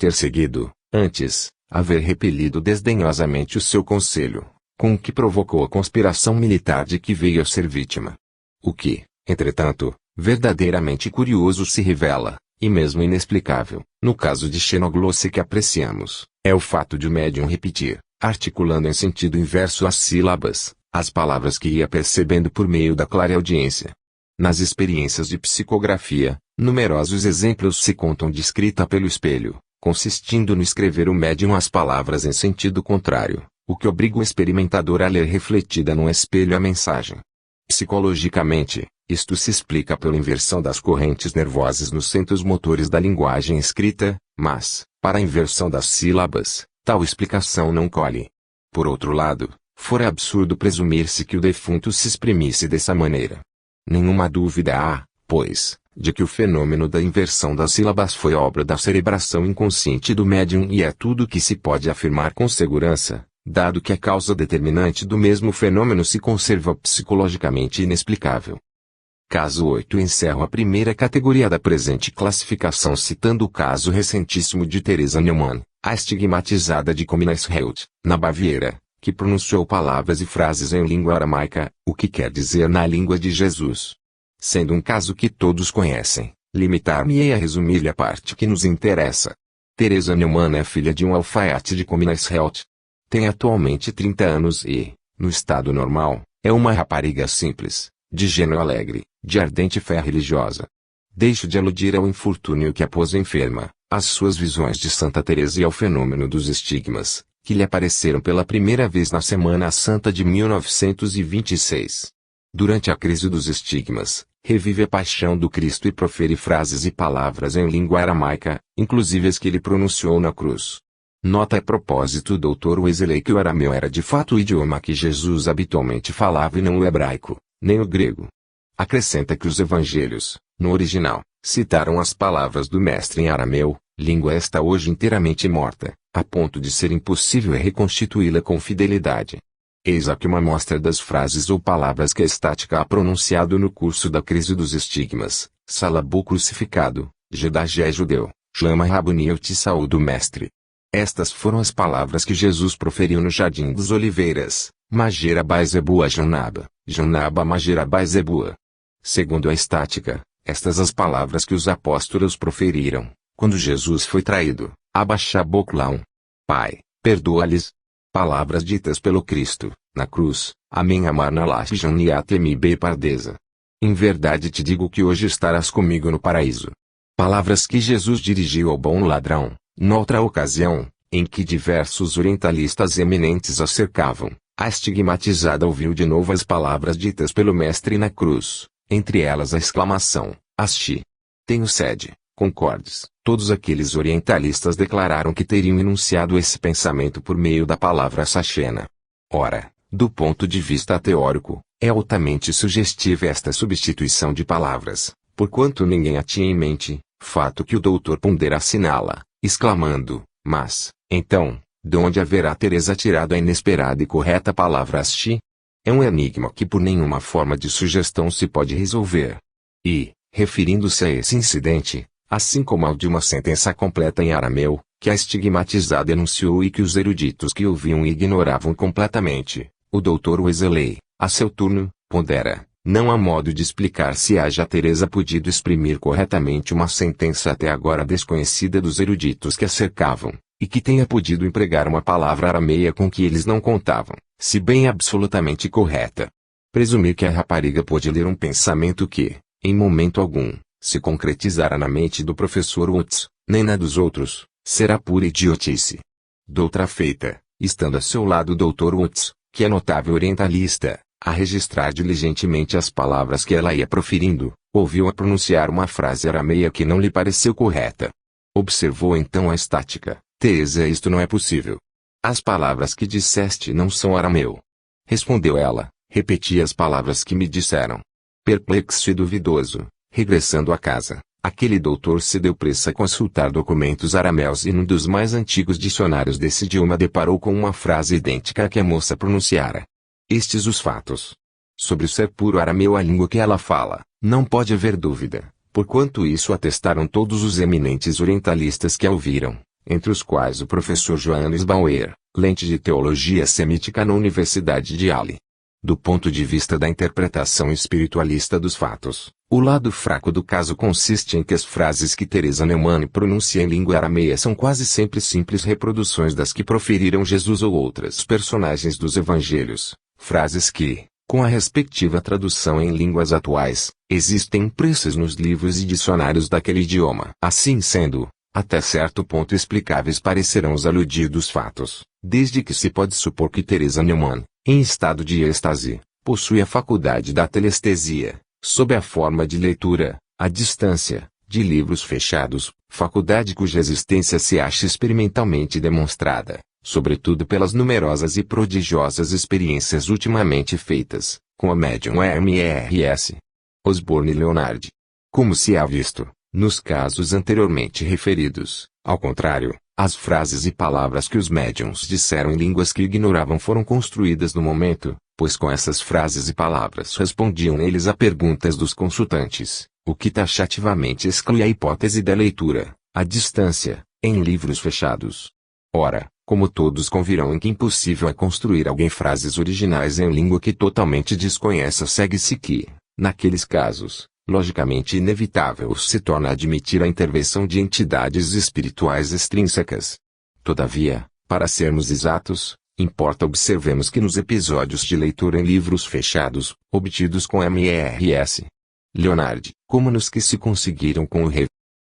ter seguido, antes, haver repelido desdenhosamente o seu conselho, com o que provocou a conspiração militar de que veio a ser vítima. O que, entretanto, verdadeiramente curioso se revela, e mesmo inexplicável, no caso de xenoglosse que apreciamos, é o fato de o médium repetir, articulando em sentido inverso as sílabas, as palavras que ia percebendo por meio da clareaudiência. Nas experiências de psicografia, numerosos exemplos se contam de escrita pelo espelho, consistindo no escrever o médium as palavras em sentido contrário, o que obriga o experimentador a ler refletida num espelho a mensagem. Psicologicamente, isto se explica pela inversão das correntes nervosas nos centros motores da linguagem escrita, mas, para a inversão das sílabas, tal explicação não colhe. Por outro lado, fora absurdo presumir-se que o defunto se exprimisse dessa maneira. Nenhuma dúvida há, pois, de que o fenômeno da inversão das sílabas foi obra da cerebração inconsciente do médium e é tudo que se pode afirmar com segurança, dado que a causa determinante do mesmo fenômeno se conserva psicologicamente inexplicável. Caso 8. Encerro a primeira categoria da presente classificação citando o caso recentíssimo de Teresa Neumann, a estigmatizada de Commingesfeld, na Baviera, que pronunciou palavras e frases em língua aramaica, o que quer dizer na língua de Jesus. Sendo um caso que todos conhecem, limitar-me-ei a resumir-lhe a parte que nos interessa. Teresa Neumann é filha de um alfaiate de Commingesfeld. Tem atualmente 30 anos e, no estado normal, é uma rapariga simples, de gênio alegre, de ardente fé religiosa. Deixo de aludir ao infortúnio que a pôs enferma, às suas visões de Santa Teresa e ao fenômeno dos estigmas, que lhe apareceram pela primeira vez na Semana Santa de 1926. Durante a crise dos estigmas, revive a paixão do Cristo e profere frases e palavras em língua aramaica, inclusive as que ele pronunciou na cruz. Nota a propósito o Dr. Wesley que o arameu era de fato o idioma que Jesus habitualmente falava e não o hebraico, nem o grego. Acrescenta que os evangelhos, no original, citaram as palavras do mestre em arameu, língua esta hoje inteiramente morta, a ponto de ser impossível reconstituí-la com fidelidade. Eis aqui uma amostra das frases ou palavras que a estática ha pronunciado no curso da crise dos estigmas: Salabu crucificado, Jedagé judeu, Chama Rabuni eu te saúdo mestre. Estas foram as palavras que Jesus proferiu no Jardim dos Oliveiras, Magera Baizebua Janaba, Janaba Magera Baizebua. Segundo a estática, estas as palavras que os apóstolos proferiram, quando Jesus foi traído, Abaxaboclaum. Pai, perdoa-lhes. Palavras ditas pelo Cristo, na cruz, Amém Amarnalash Janiatemi Be Pardeza. Em verdade te digo que hoje estarás comigo no paraíso. Palavras que Jesus dirigiu ao bom ladrão, noutra ocasião, em que diversos orientalistas eminentes a cercavam, a estigmatizada ouviu de novo as palavras ditas pelo mestre na cruz, entre elas a exclamação, Asti. Tenho sede, concordes. Todos aqueles orientalistas declararam que teriam enunciado esse pensamento por meio da palavra sachena. Ora, do ponto de vista teórico, é altamente sugestiva esta substituição de palavras, porquanto ninguém a tinha em mente, fato que o doutor Ponder assinala, exclamando, mas, então, de onde haverá Teresa tirado a inesperada e correta palavra asti? É um enigma que por nenhuma forma de sugestão se pode resolver. E, referindo-se a esse incidente, assim como ao de uma sentença completa em arameu, que a estigmatizada enunciou e que os eruditos que ouviam ignoravam completamente, o Dr. Wesley, a seu turno, pondera, não há modo de explicar se haja Teresa podido exprimir corretamente uma sentença até agora desconhecida dos eruditos que a cercavam, e que tenha podido empregar uma palavra arameia com que eles não contavam, se bem absolutamente correta. Presumir que a rapariga pôde ler um pensamento que, em momento algum, se concretizara na mente do professor Watts, nem na dos outros, será pura idiotice. Doutra feita, estando a seu lado o Dr. Watts, que é notável orientalista, a registrar diligentemente as palavras que ela ia proferindo, ouviu-a pronunciar uma frase arameia que não lhe pareceu correta. Observou então a estática, Teresa, isto não é possível. As palavras que disseste não são arameu. Respondeu ela, repeti as palavras que me disseram. Perplexo e duvidoso, regressando a casa, aquele doutor se deu pressa a consultar documentos arameus e num dos mais antigos dicionários desse idioma deparou com uma frase idêntica à que a moça pronunciara. Estes os fatos. Sobre o ser puro arameu a língua que ela fala, não pode haver dúvida, porquanto isso atestaram todos os eminentes orientalistas que a ouviram, entre os quais o professor Johannes Bauer, lente de teologia semítica na Universidade de Halle. Do ponto de vista da interpretação espiritualista dos fatos, o lado fraco do caso consiste em que as frases que Teresa Neumann pronuncia em língua arameia são quase sempre simples reproduções das que proferiram Jesus ou outras personagens dos evangelhos, frases que, com a respectiva tradução em línguas atuais, existem impressas nos livros e dicionários daquele idioma. Assim sendo, até certo ponto explicáveis parecerão os aludidos fatos, desde que se pode supor que Teresa Neumann, em estado de êxtase, possui a faculdade da telestesia, sob a forma de leitura, à distância, de livros fechados, faculdade cuja existência se acha experimentalmente demonstrada, sobretudo pelas numerosas e prodigiosas experiências ultimamente feitas, com a médium MRS. Osborne Leonard. Como se há visto, nos casos anteriormente referidos, ao contrário, as frases e palavras que os médiuns disseram em línguas que ignoravam foram construídas no momento, pois com essas frases e palavras respondiam eles a perguntas dos consultantes, o que taxativamente exclui a hipótese da leitura, à distância, em livros fechados. Ora, como todos convirão em que impossível é construir alguém frases originais em língua que totalmente desconheça, segue-se que, naqueles casos, logicamente inevitável se torna admitir a intervenção de entidades espirituais extrínsecas. Todavia, para sermos exatos, importa observemos que nos episódios de leitura em livros fechados, obtidos com MRS. Leonard, como nos que se conseguiram com o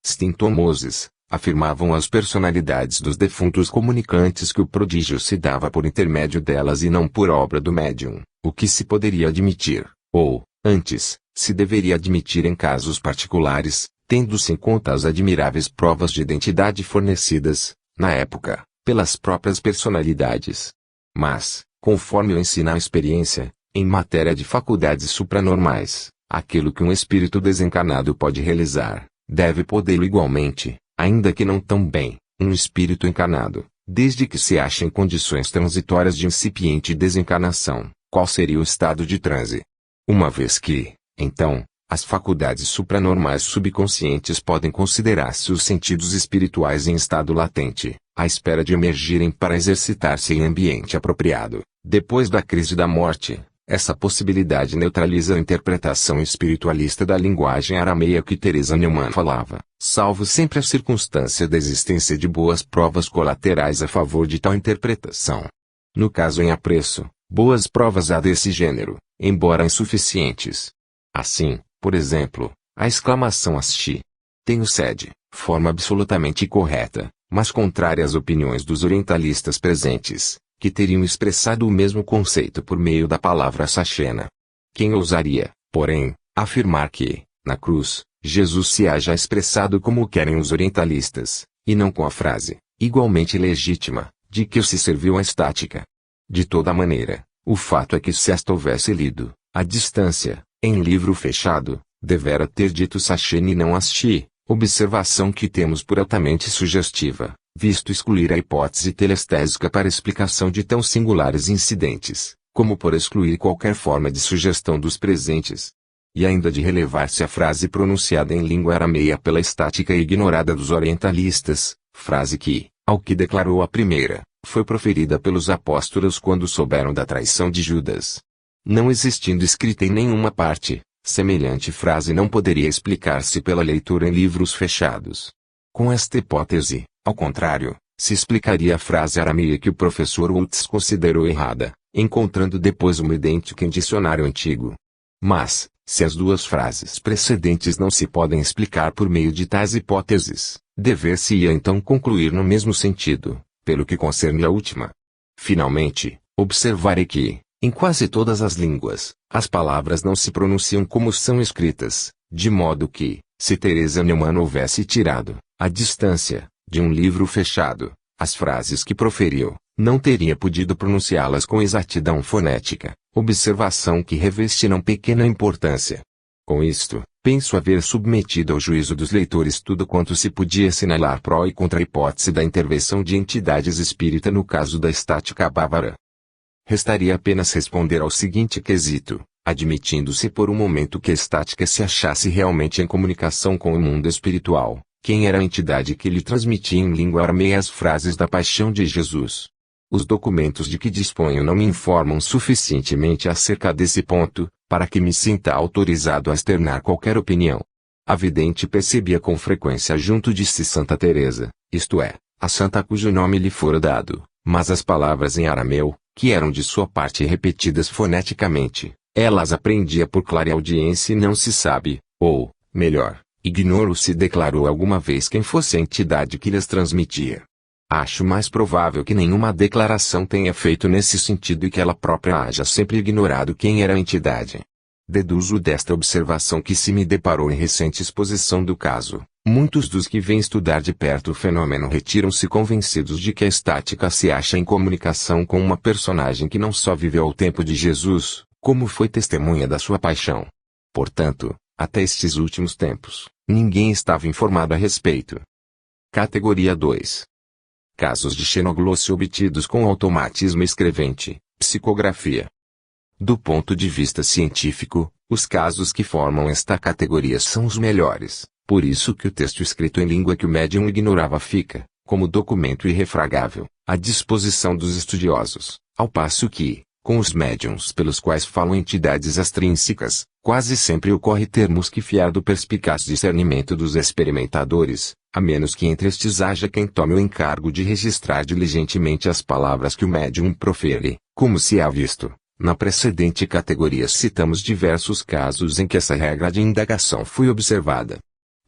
Restinton Moses, afirmavam as personalidades dos defuntos comunicantes que o prodígio se dava por intermédio delas e não por obra do médium, o que se poderia admitir, ou, antes, se deveria admitir em casos particulares, tendo-se em conta as admiráveis provas de identidade fornecidas, na época, pelas próprias personalidades. Mas, conforme o ensina a experiência, em matéria de faculdades supranormais, aquilo que um espírito desencarnado pode realizar, deve podê-lo igualmente, ainda que não tão bem, um espírito encarnado, desde que se ache em condições transitórias de incipiente desencarnação, qual seria o estado de transe. Uma vez que, então, as faculdades supranormais subconscientes podem considerar-se os sentidos espirituais em estado latente, à espera de emergirem para exercitar-se em ambiente apropriado, depois da crise da morte, essa possibilidade neutraliza a interpretação espiritualista da linguagem arameia que Teresa Neumann falava, salvo sempre a circunstância da existência de boas provas colaterais a favor de tal interpretação. No caso em apreço, boas provas há desse gênero, embora insuficientes. Assim, por exemplo, a exclamação Asti. Tenho sede, forma absolutamente correta, mas contrária às opiniões dos orientalistas presentes, que teriam expressado o mesmo conceito por meio da palavra sachena. Quem ousaria, porém, afirmar que, na cruz, Jesus se haja expressado como querem os orientalistas, e não com a frase, igualmente legítima, de que se serviu a estática? De toda maneira, o fato é que se esta houvesse lido, à distância, em livro fechado, devera ter dito sachene e não asti, observação que temos por altamente sugestiva, visto excluir a hipótese telestésica para explicação de tão singulares incidentes, como por excluir qualquer forma de sugestão dos presentes. E ainda de relevar-se a frase pronunciada em língua arameia pela estática e ignorada dos orientalistas, frase que, ao que declarou a primeira, foi proferida pelos apóstolos quando souberam da traição de Judas. Não existindo escrita em nenhuma parte, semelhante frase não poderia explicar-se pela leitura em livros fechados. Com esta hipótese, ao contrário, se explicaria a frase arameia que o professor Wultz considerou errada, encontrando depois uma idêntica em dicionário antigo. Mas, se as duas frases precedentes não se podem explicar por meio de tais hipóteses, dever-se-ia então concluir no mesmo sentido, pelo que concerne a última. Finalmente, observarei que, em quase todas as línguas, as palavras não se pronunciam como são escritas, de modo que, se Teresa Neumann houvesse tirado, à distância, de um livro fechado, as frases que proferiu, não teria podido pronunciá-las com exatidão fonética, observação que reveste não pequena importância. Com isto, penso haver submetido ao juízo dos leitores tudo quanto se podia assinalar pró e contra a hipótese da intervenção de entidades espírita no caso da estática bávara. Restaria apenas responder ao seguinte quesito, admitindo-se por um momento que a estática se achasse realmente em comunicação com o mundo espiritual, Quem era a entidade que lhe transmitia em língua arameia as frases da paixão de Jesus? Os documentos de que disponho não me informam suficientemente acerca desse ponto, para que me sinta autorizado a externar qualquer opinião. A vidente percebia com frequência junto de si Santa Teresa, isto é, a santa cujo nome lhe fora dado, mas as palavras em arameu, que eram de sua parte repetidas foneticamente, ela as aprendia por clareaudiência e não se sabe, ou, melhor, ignoro se declarou alguma vez quem fosse a entidade que lhes transmitia. Acho mais provável que nenhuma declaração tenha feito nesse sentido e que ela própria haja sempre ignorado quem era a entidade. Deduzo desta observação que se me deparou em recente exposição do caso, muitos dos que vêm estudar de perto o fenômeno retiram-se convencidos de que a estática se acha em comunicação com uma personagem que não só viveu ao tempo de Jesus, como foi testemunha da sua paixão. Portanto, até estes últimos tempos, ninguém estava informado a respeito. Categoria 2. Casos de xenoglossia obtidos com automatismo escrevente, psicografia. Do ponto de vista científico, os casos que formam esta categoria são os melhores, por isso que o texto escrito em língua que o médium ignorava fica, como documento irrefragável, à disposição dos estudiosos, ao passo que, com os médiuns pelos quais falam entidades extrínsecas, quase sempre ocorre termos que fiar do perspicaz discernimento dos experimentadores, a menos que entre estes haja quem tome o encargo de registrar diligentemente as palavras que o médium profere, como se há visto. Na precedente categoria citamos diversos casos em que essa regra de indagação foi observada.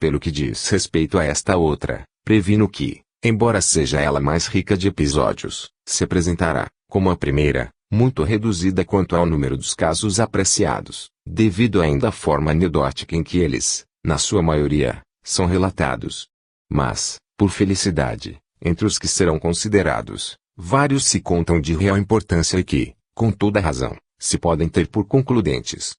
Pelo que diz respeito a esta outra, previno que, embora seja ela mais rica de episódios, se apresentará, como a primeira, muito reduzida quanto ao número dos casos apreciados, devido ainda à forma anedótica em que eles, na sua maioria, são relatados. Mas, por felicidade, entre os que serão considerados, vários se contam de real importância e que, com toda razão, se podem ter por concludentes.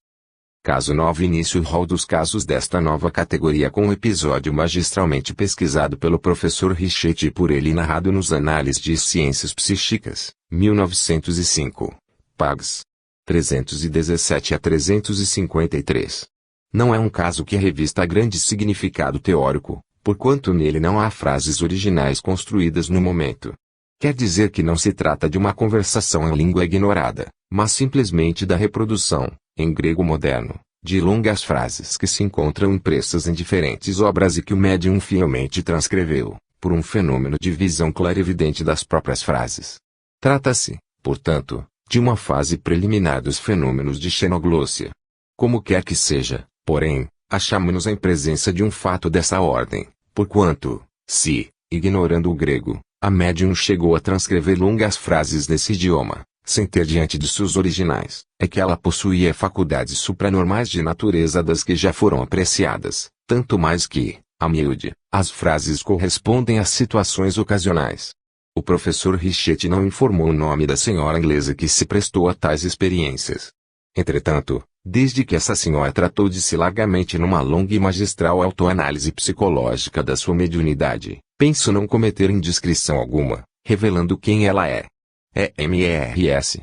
Caso 9. Início rol dos casos desta nova categoria com um episódio magistralmente pesquisado pelo professor Richetti e por ele narrado nos Análises de Ciências Psíquicas, 1905. Pags. 317 a 353. Não é um caso que revista grande significado teórico, porquanto nele não há frases originais construídas no momento. Quer dizer que não se trata de uma conversação em língua ignorada, mas simplesmente da reprodução, em grego moderno, de longas frases que se encontram impressas em diferentes obras e que o médium fielmente transcreveu, por um fenômeno de visão clarividente das próprias frases. Trata-se, portanto, de uma fase preliminar dos fenômenos de xenoglossia. Como quer que seja, porém, achamo-nos em presença de um fato dessa ordem, porquanto, se, ignorando o grego, a médium chegou a transcrever longas frases nesse idioma, sem ter diante de seus originais, é que ela possuía faculdades supranormais de natureza das que já foram apreciadas, tanto mais que, a miúde, as frases correspondem a situações ocasionais. O professor Richetti não informou o nome da senhora inglesa que se prestou a tais experiências. Entretanto, desde que essa senhora tratou de si largamente numa longa e magistral autoanálise psicológica da sua mediunidade, penso não cometer indiscrição alguma, revelando quem ela é. É Mrs.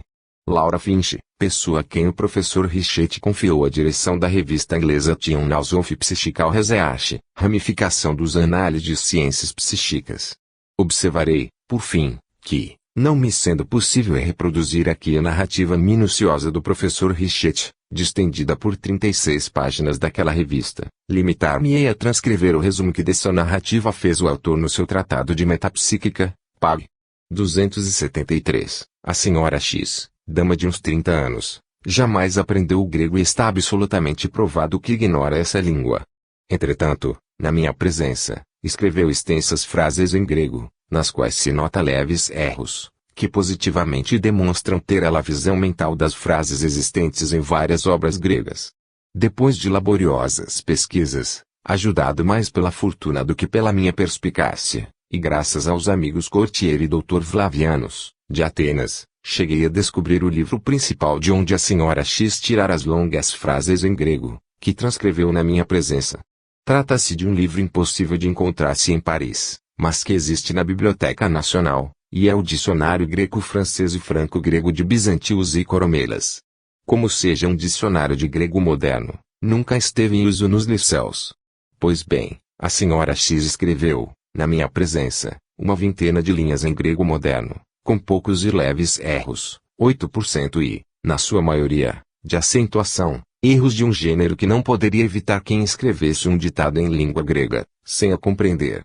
Laura Finch, pessoa a quem o professor Richetti confiou a direção da revista inglesa Journals of Psychical Research, ramificação dos Análises de Ciências Psíquicas. Observarei, por fim, que, não me sendo possível reproduzir aqui a narrativa minuciosa do professor Richetti, distendida por 36 páginas daquela revista, limitar-me-ei a transcrever o resumo que dessa narrativa fez o autor no seu Tratado de Metapsíquica, Pag. 273. A senhora X, dama de uns 30 anos, jamais aprendeu o grego e está absolutamente provado que ignora essa língua. Entretanto, na minha presença, escreveu extensas frases em grego, nas quais se nota leves erros, que positivamente demonstram ter ela a visão mental das frases existentes em várias obras gregas. Depois de laboriosas pesquisas, ajudado mais pela fortuna do que pela minha perspicácia, e graças aos amigos Courtier e Dr. Flavianus, de Atenas, cheguei a descobrir o livro principal de onde a senhora X tirara as longas frases em grego, que transcreveu na minha presença. Trata-se de um livro impossível de encontrar-se em Paris, mas que existe na Biblioteca Nacional, e é o Dicionário Greco-Francês e Franco-Grego de Bizantios e Coromelas. Como seja um dicionário de grego moderno, nunca esteve em uso nos liceus. Pois bem, A senhora X escreveu, na minha presença, uma vintena de linhas em grego moderno, com poucos e leves erros, 8% e, na sua maioria, de acentuação, erros de um gênero que não poderia evitar quem escrevesse um ditado em língua grega, sem a compreender.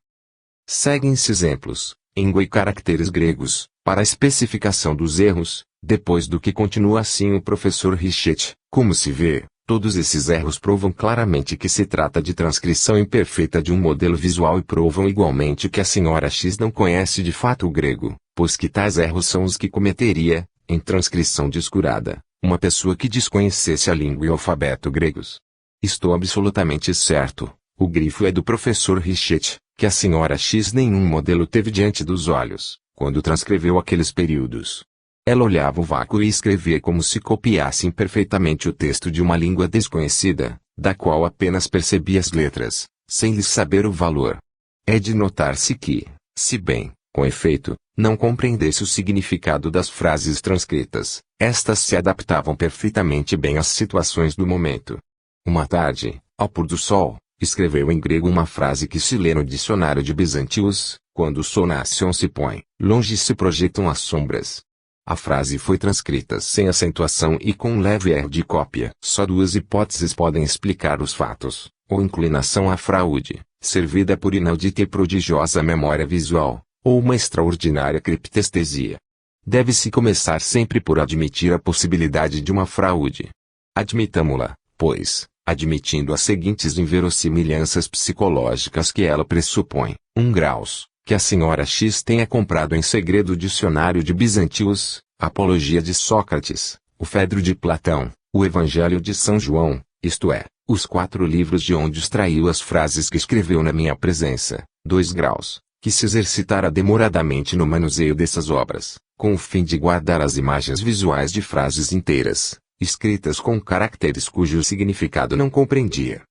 Seguem-se exemplos, em e caracteres gregos, para a especificação dos erros, depois do que continua assim o professor Richetti. Como se vê, todos esses erros provam claramente que se trata de transcrição imperfeita de um modelo visual e provam igualmente que a senhora X não conhece de fato o grego, pois que tais erros são os que cometeria, em transcrição descurada, uma pessoa que desconhecesse a língua e o alfabeto gregos. Estou absolutamente certo, o grifo é do professor Richetti, que a senhora X nenhum modelo teve diante dos olhos, quando transcreveu aqueles períodos. Ela olhava o vácuo e escrevia como se copiasse imperfeitamente o texto de uma língua desconhecida, da qual apenas percebia as letras, sem lhes saber o valor. É de notar-se que, se bem, com efeito, não compreendesse o significado das frases transcritas, estas se adaptavam perfeitamente bem às situações do momento. Uma tarde, ao pôr do sol, escreveu em grego uma frase que se lê no dicionário de Bizantius: quando o sol nasce ou se põe, longe se projetam as sombras. A frase foi transcrita sem acentuação e com um leve erro de cópia. Só duas hipóteses podem explicar os fatos: ou inclinação à fraude, servida por inaudita e prodigiosa memória visual, ou uma extraordinária criptestesia. Deve-se começar sempre por admitir a possibilidade de uma fraude. Admitamo-la, pois, admitindo as seguintes inverossimilhanças psicológicas que ela pressupõe: 1 graus. Que a senhora X tenha comprado em segredo o dicionário de Bizantius, a Apologia de Sócrates, o Fedro de Platão, o Evangelho de São João, isto é, os 4 livros de onde extraiu as frases que escreveu na minha presença. 2 graus. Que se exercitara demoradamente no manuseio dessas obras, com o fim de guardar as imagens visuais de frases inteiras, escritas com caracteres cujo significado não compreendia.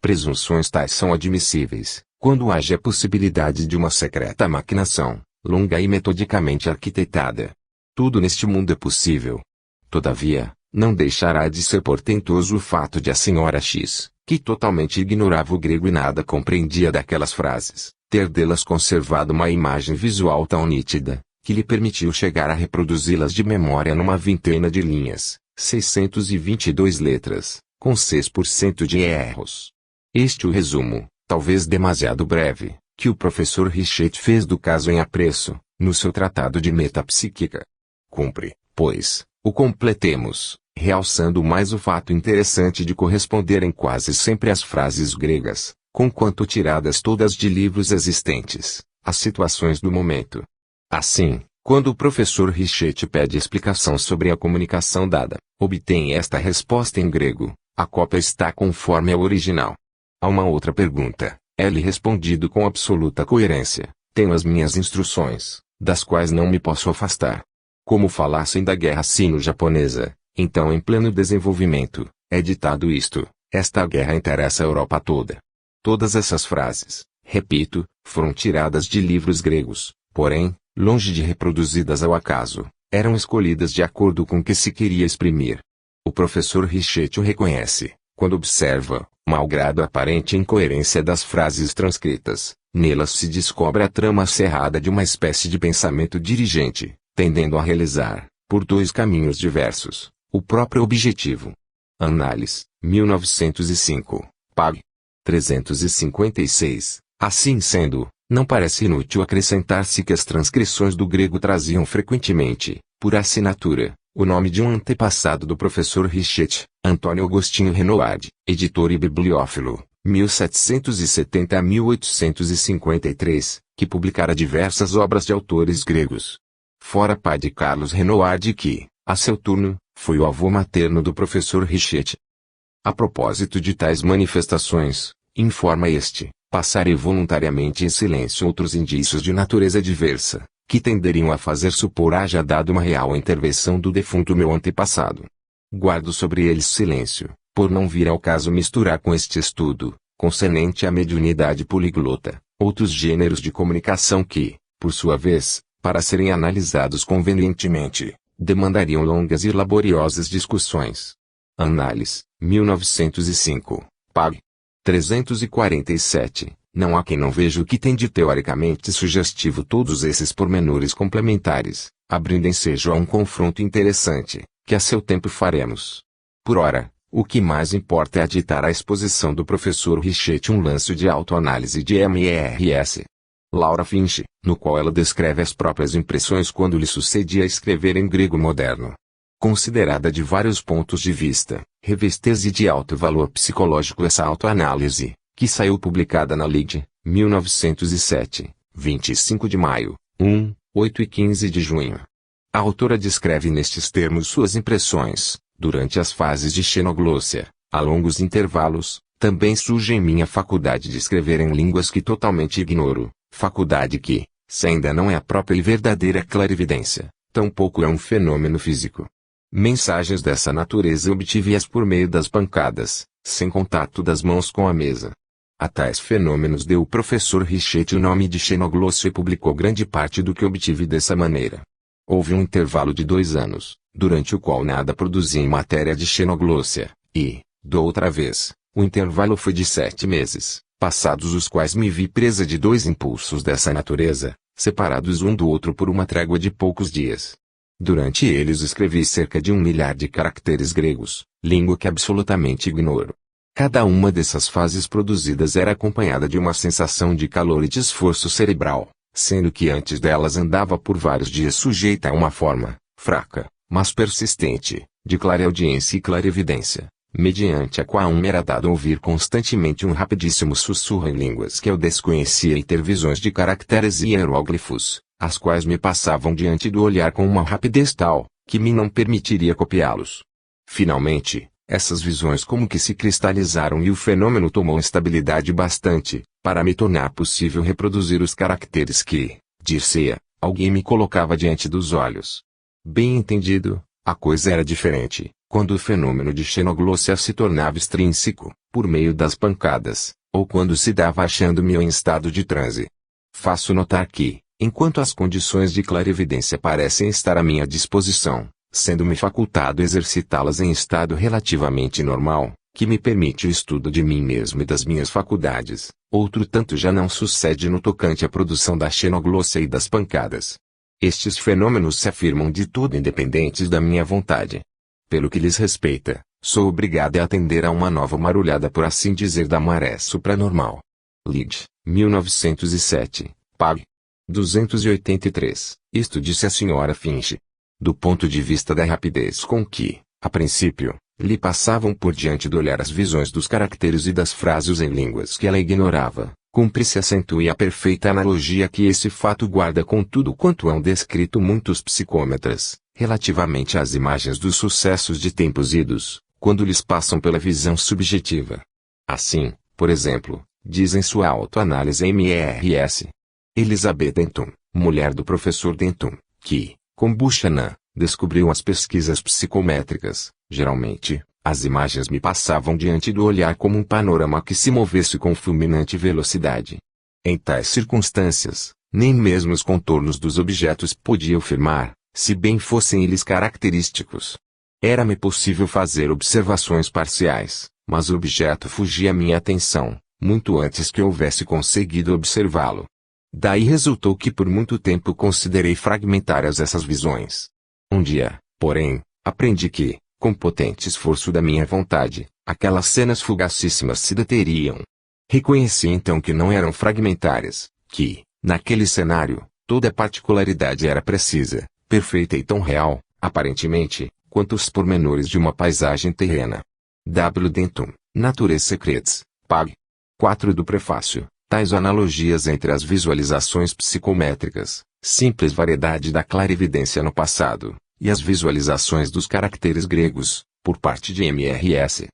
Presunções tais são admissíveis, quando haja a possibilidade de uma secreta maquinação, longa e metodicamente arquitetada. Tudo neste mundo é possível. Todavia, não deixará de ser portentoso o fato de a senhora X, que totalmente ignorava o grego e nada compreendia daquelas frases, ter delas conservado uma imagem visual tão nítida, que lhe permitiu chegar a reproduzi-las de memória numa vintena de linhas, 622 letras, com 6% de erros. Este o resumo, talvez demasiado breve, que o professor Richetti fez do caso em apreço, no seu tratado de metapsíquica. Cumpre, pois, o completemos, realçando mais o fato interessante de corresponderem quase sempre às frases gregas, conquanto tiradas todas de livros existentes, às situações do momento. Assim, quando o professor Richetti pede explicação sobre a comunicação dada, obtém esta resposta em grego: a cópia está conforme ao original. A uma outra pergunta, é-lhe respondido com absoluta coerência: tenho as minhas instruções, das quais não me posso afastar. Como falassem da guerra sino-japonesa, então em pleno desenvolvimento, é ditado isto: esta guerra interessa a Europa toda. Todas essas frases, repito, foram tiradas de livros gregos, porém, longe de reproduzidas ao acaso, eram escolhidas de acordo com o que se queria exprimir. O professor Richetti o reconhece, quando observa, malgrado a aparente incoerência das frases transcritas, nelas se descobre a trama cerrada de uma espécie de pensamento dirigente, tendendo a realizar, por 2 caminhos diversos, o próprio objetivo. Análise, 1905, pág. 356. Assim sendo, não parece inútil acrescentar-se que as transcrições do grego traziam frequentemente, por assinatura, o nome de um antepassado do professor Richetti, Antônio Agostinho Renoard, editor e bibliófilo, 1770 a 1853, que publicara diversas obras de autores gregos. Fora pai de Carlos Renoard que, a seu turno, foi o avô materno do professor Richetti. A propósito de tais manifestações, informa este, passarei voluntariamente em silêncio outros indícios de natureza diversa, que tenderiam a fazer supor haja dado uma real intervenção do defunto meu antepassado. Guardo sobre eles silêncio, por não vir ao caso misturar com este estudo, concernente à mediunidade poliglota, outros gêneros de comunicação que, por sua vez, para serem analisados convenientemente, demandariam longas e laboriosas discussões. Análise, 1905, pág. 347. não há quem não veja o que tem de teoricamente sugestivo todos esses pormenores complementares, abrindo ensejo a um confronto interessante, que a seu tempo faremos. Por ora, o que mais importa é aditar à exposição do professor Richetti um lance de autoanálise de MRS. Laura Finch, no qual ela descreve as próprias impressões quando lhe sucedia escrever em grego moderno. Considerada de vários pontos de vista, reveste de alto valor psicológico essa autoanálise, que saiu publicada na Lide, 1907, 25 de maio, 8 e 15 de junho. A autora descreve nestes termos suas impressões, durante as fases de xenoglossia, a longos intervalos, também surge em mim a faculdade de escrever em línguas que totalmente ignoro, faculdade que, se ainda não é a própria e verdadeira clarividência, tampouco é um fenômeno físico. Mensagens dessa natureza obtive-as por meio das pancadas, sem contato das mãos com a mesa. A tais fenômenos deu o professor Richetti o nome de xenoglossia e publicou grande parte do que obtive dessa maneira. Houve um intervalo de 2 anos, durante o qual nada produzi em matéria de xenoglossia, e, do outra vez, o intervalo foi de 7 meses, passados os quais me vi presa de 2 impulsos dessa natureza, separados um do outro por uma trégua de poucos dias. Durante eles escrevi cerca de 1 milhar de caracteres gregos, língua que absolutamente ignoro. Cada uma dessas fases produzidas era acompanhada de uma sensação de calor e de esforço cerebral, sendo que antes delas andava por vários dias sujeita a uma forma, fraca, mas persistente, de clareaudiência e clarividência, mediante a qual me era dado ouvir constantemente um rapidíssimo sussurro em línguas que eu desconhecia e ter visões de caracteres e hieróglifos, as quais me passavam diante do olhar com uma rapidez tal, que me não permitiria copiá-los. Finalmente, essas visões como que se cristalizaram e o fenômeno tomou estabilidade bastante, para me tornar possível reproduzir os caracteres que, dir-se-á, alguém me colocava diante dos olhos. Bem entendido, a coisa era diferente, quando o fenômeno de xenoglossia se tornava extrínseco, por meio das pancadas, ou quando se dava achando-me em estado de transe. Faço notar que, enquanto as condições de clarividência parecem estar à minha disposição, sendo-me facultado exercitá-las em estado relativamente normal, que me permite o estudo de mim mesmo e das minhas faculdades, outro tanto já não sucede no tocante à produção da xenoglossia e das pancadas. Estes fenômenos se afirmam de todo independentes da minha vontade. Pelo que lhes respeita, sou obrigado a atender a uma nova marulhada por assim dizer da maré supranormal. Lide, 1907, pag. 283. Isto disse a senhora Finch. Do ponto de vista da rapidez com que, a princípio, lhe passavam por diante do olhar as visões dos caracteres e das frases em línguas que ela ignorava, cumpre-se acentue a perfeita analogia que esse fato guarda com tudo quanto hão descrito muitos psicômetras, relativamente às imagens dos sucessos de tempos idos, quando lhes passam pela visão subjetiva. Assim, por exemplo, diz em sua autoanálise MRS. Elizabeth Denton, mulher do professor Denton, que, com Buchanan, descobriu as pesquisas psicométricas, geralmente, as imagens me passavam diante do olhar como um panorama que se movesse com fulminante velocidade. Em tais circunstâncias, nem mesmo os contornos dos objetos podia firmar, se bem fossem eles característicos. Era-me possível fazer observações parciais, mas o objeto fugia à minha atenção, muito antes que eu houvesse conseguido observá-lo. Daí resultou que por muito tempo considerei fragmentárias essas visões. Um dia, porém, aprendi que, com potente esforço da minha vontade, aquelas cenas fugacíssimas se deteriam. Reconheci então que não eram fragmentárias, que, naquele cenário, toda particularidade era precisa, perfeita e tão real, aparentemente, quanto os pormenores de uma paisagem terrena. W. Denton, Natures Secrets, pag. 4 do prefácio. Tais analogias entre as visualizações psicométricas, simples variedade da clarividência no passado, e as visualizações dos caracteres gregos, por parte de MRS.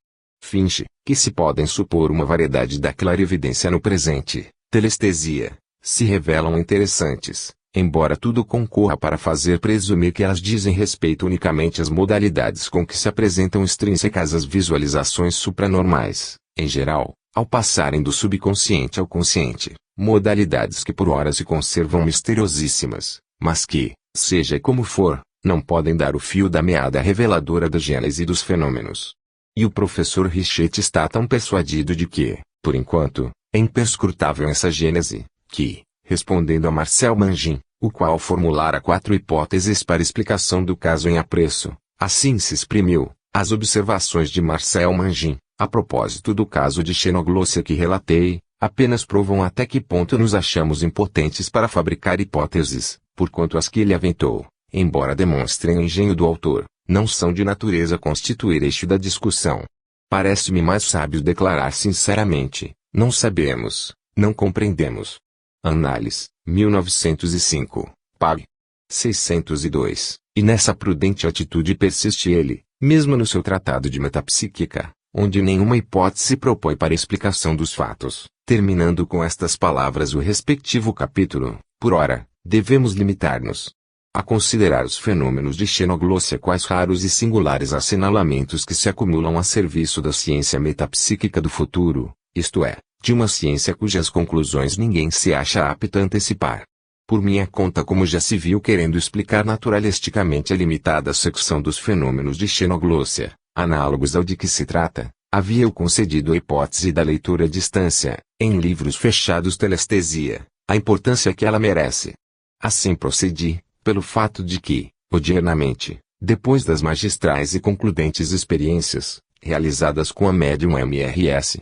Finch, que se podem supor uma variedade da clarividência no presente, telestesia, se revelam interessantes, embora tudo concorra para fazer presumir que elas dizem respeito unicamente às modalidades com que se apresentam extrínsecas as visualizações supranormais, em geral, ao passarem do subconsciente ao consciente, modalidades que por ora se conservam misteriosíssimas, mas que, seja como for, não podem dar o fio da meada reveladora da gênese dos fenômenos. E o professor Richetti está tão persuadido de que, por enquanto, É imperscrutável essa gênese, que, respondendo a Marcel Mangin, o qual formulara 4 hipóteses para explicação do caso em apreço, assim se exprimiu, as observações de Marcel Mangin, a propósito do caso de xenoglossia que relatei, apenas provam até que ponto nos achamos impotentes para fabricar hipóteses, porquanto as que ele aventou, embora demonstrem o engenho do autor, não são de natureza a constituir eixo da discussão. Parece-me mais sábio declarar sinceramente, não sabemos, não compreendemos. Análise, 1905, pág. 602, e nessa prudente atitude persiste ele, mesmo no seu tratado de metapsíquica, onde nenhuma hipótese propõe para explicação dos fatos, terminando com estas palavras o respectivo capítulo. Por ora, devemos limitar-nos a considerar os fenômenos de xenoglossia quais raros e singulares assinalamentos que se acumulam a serviço da ciência metapsíquica do futuro, isto é, de uma ciência cujas conclusões ninguém se acha apto a antecipar. Por minha conta, como já se viu querendo explicar naturalisticamente a limitada secção dos fenômenos de xenoglossia, análogos ao de que se trata, havia eu concedido a hipótese da leitura à distância, em livros fechados telestesia, a importância que ela merece. Assim procedi, pelo fato de que, odiernamente, depois das magistrais e concludentes experiências, realizadas com a médium MRS.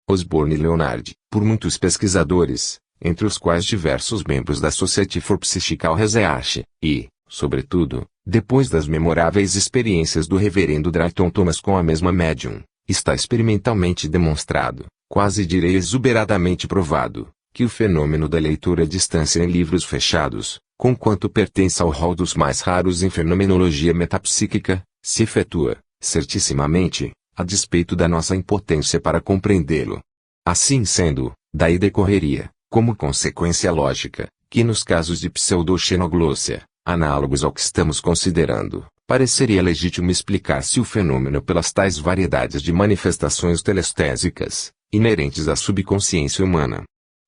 Osborne e Leonard, por muitos pesquisadores, entre os quais diversos membros da Society for Psychical Research, e, sobretudo, depois das memoráveis experiências do reverendo Drayton Thomas com a mesma médium, está experimentalmente demonstrado, quase direi exuberadamente provado, que o fenômeno da leitura à distância em livros fechados, conquanto pertence ao rol dos mais raros em fenomenologia metapsíquica, se efetua, certissimamente, a despeito da nossa impotência para compreendê-lo. Assim sendo, daí decorreria, como consequência lógica, que nos casos de pseudoxenoglossia, análogos ao que estamos considerando, pareceria legítimo explicar-se o fenômeno pelas tais variedades de manifestações telestésicas, inerentes à subconsciência humana.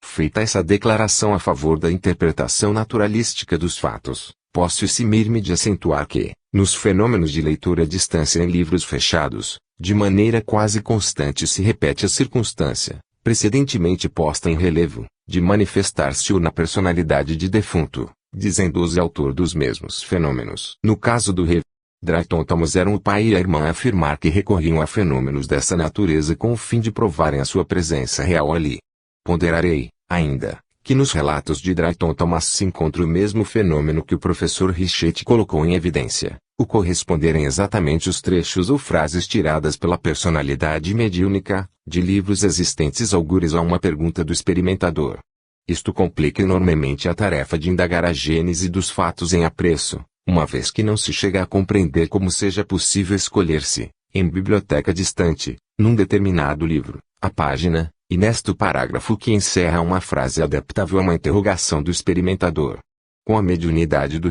Feita essa declaração a favor da interpretação naturalística dos fatos, posso eximir-me de acentuar que, nos fenômenos de leitura à distância em livros fechados, de maneira quase constante se repete a circunstância, precedentemente posta em relevo, de manifestar-se-o na personalidade de defunto, dizendo-se autor dos mesmos fenômenos. No caso do Drayton Thomas eram o pai e a irmã a afirmar que recorriam a fenômenos dessa natureza com o fim de provarem a sua presença real ali. Ponderarei, ainda, que nos relatos de Drayton Thomas se encontra o mesmo fenômeno que o professor Richet colocou em evidência, o corresponderem exatamente os trechos ou frases tiradas pela personalidade mediúnica, de livros existentes augures a uma pergunta do experimentador. Isto complica enormemente a tarefa de indagar a gênese dos fatos em apreço, uma vez que não se chega a compreender como seja possível escolher-se, em biblioteca distante, num determinado livro, a página, e neste parágrafo que encerra uma frase adaptável a uma interrogação do experimentador. Com a mediunidade do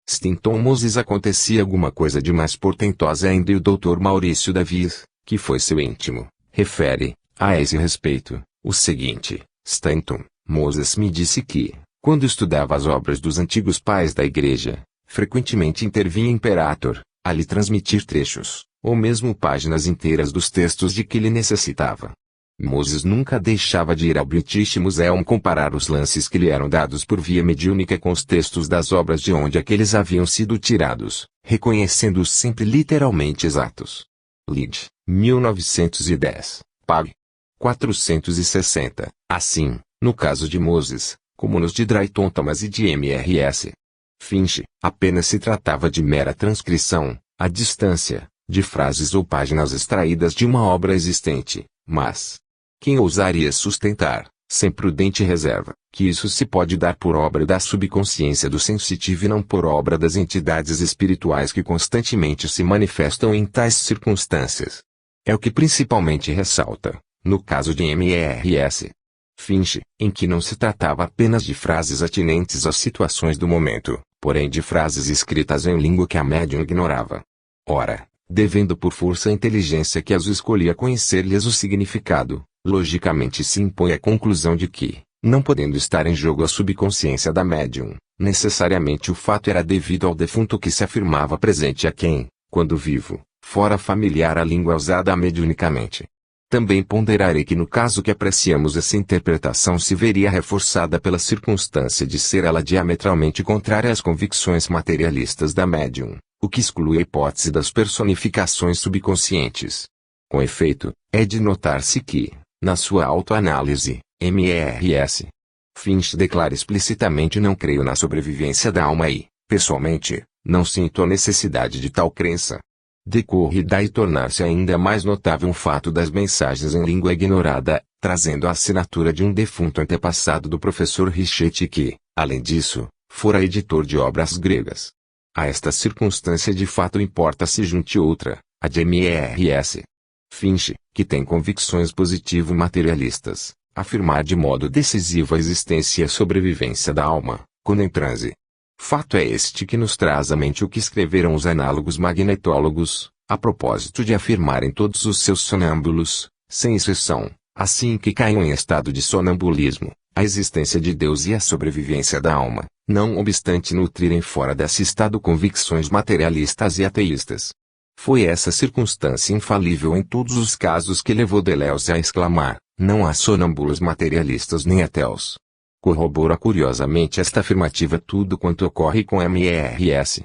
Stinton Moses acontecia alguma coisa de mais portentosa ainda e o Dr. Maurício Davis, que foi seu íntimo, refere, a esse respeito, o seguinte: Stanton Moses me disse que, quando estudava as obras dos antigos pais da Igreja, frequentemente intervinha Imperator, a lhe transmitir trechos, ou mesmo páginas inteiras dos textos de que ele necessitava. Moses nunca deixava de ir ao British Museum comparar os lances que lhe eram dados por via mediúnica com os textos das obras de onde aqueles haviam sido tirados, reconhecendo-os sempre literalmente exatos. Leeds, 1910, pág. 460. Assim, no caso de Moses, como nos de Drayton Thomas e de M.R.S. Finch, apenas se tratava de mera transcrição, à distância, de frases ou páginas extraídas de uma obra existente, mas quem ousaria sustentar, sem prudente reserva, que isso se pode dar por obra da subconsciência do sensitivo e não por obra das entidades espirituais que constantemente se manifestam em tais circunstâncias? É o que principalmente ressalta, no caso de M.R.S. Finch, em que não se tratava apenas de frases atinentes às situações do momento, porém de frases escritas em língua que a médium ignorava. Ora, devendo por força a inteligência que as escolhia conhecer-lhes o significado, logicamente se impõe a conclusão de que, não podendo estar em jogo a subconsciência da médium, necessariamente o fato era devido ao defunto que se afirmava presente a quem, quando vivo, fora familiar a língua usada mediunicamente. Também ponderarei que no caso que apreciamos essa interpretação se veria reforçada pela circunstância de ser ela diametralmente contrária às convicções materialistas da médium, o que exclui a hipótese das personificações subconscientes. Com efeito, é de notar-se que, na sua autoanálise, Mrs. Finch declara explicitamente: não creio na sobrevivência da alma e, pessoalmente, não sinto a necessidade de tal crença. Decorre daí tornar-se ainda mais notável um fato das mensagens em língua ignorada, trazendo a assinatura de um defunto antepassado do professor Richetti que, além disso, fora editor de obras gregas. A esta circunstância de fato importa-se junte outra, a de Mrs. Finch, que tem convicções positivo-materialistas, afirmar de modo decisivo a existência e a sobrevivência da alma, quando em transe. Fato é este que nos traz à mente o que escreveram os análogos magnetólogos, a propósito de afirmarem todos os seus sonâmbulos, sem exceção, assim que caiam em estado de sonambulismo, a existência de Deus e a sobrevivência da alma, não obstante nutrirem fora desse estado convicções materialistas e ateístas. Foi essa circunstância infalível em todos os casos que levou Deleuze a exclamar: não há sonâmbulos materialistas nem ateus. Corrobora curiosamente esta afirmativa tudo quanto ocorre com Mrs.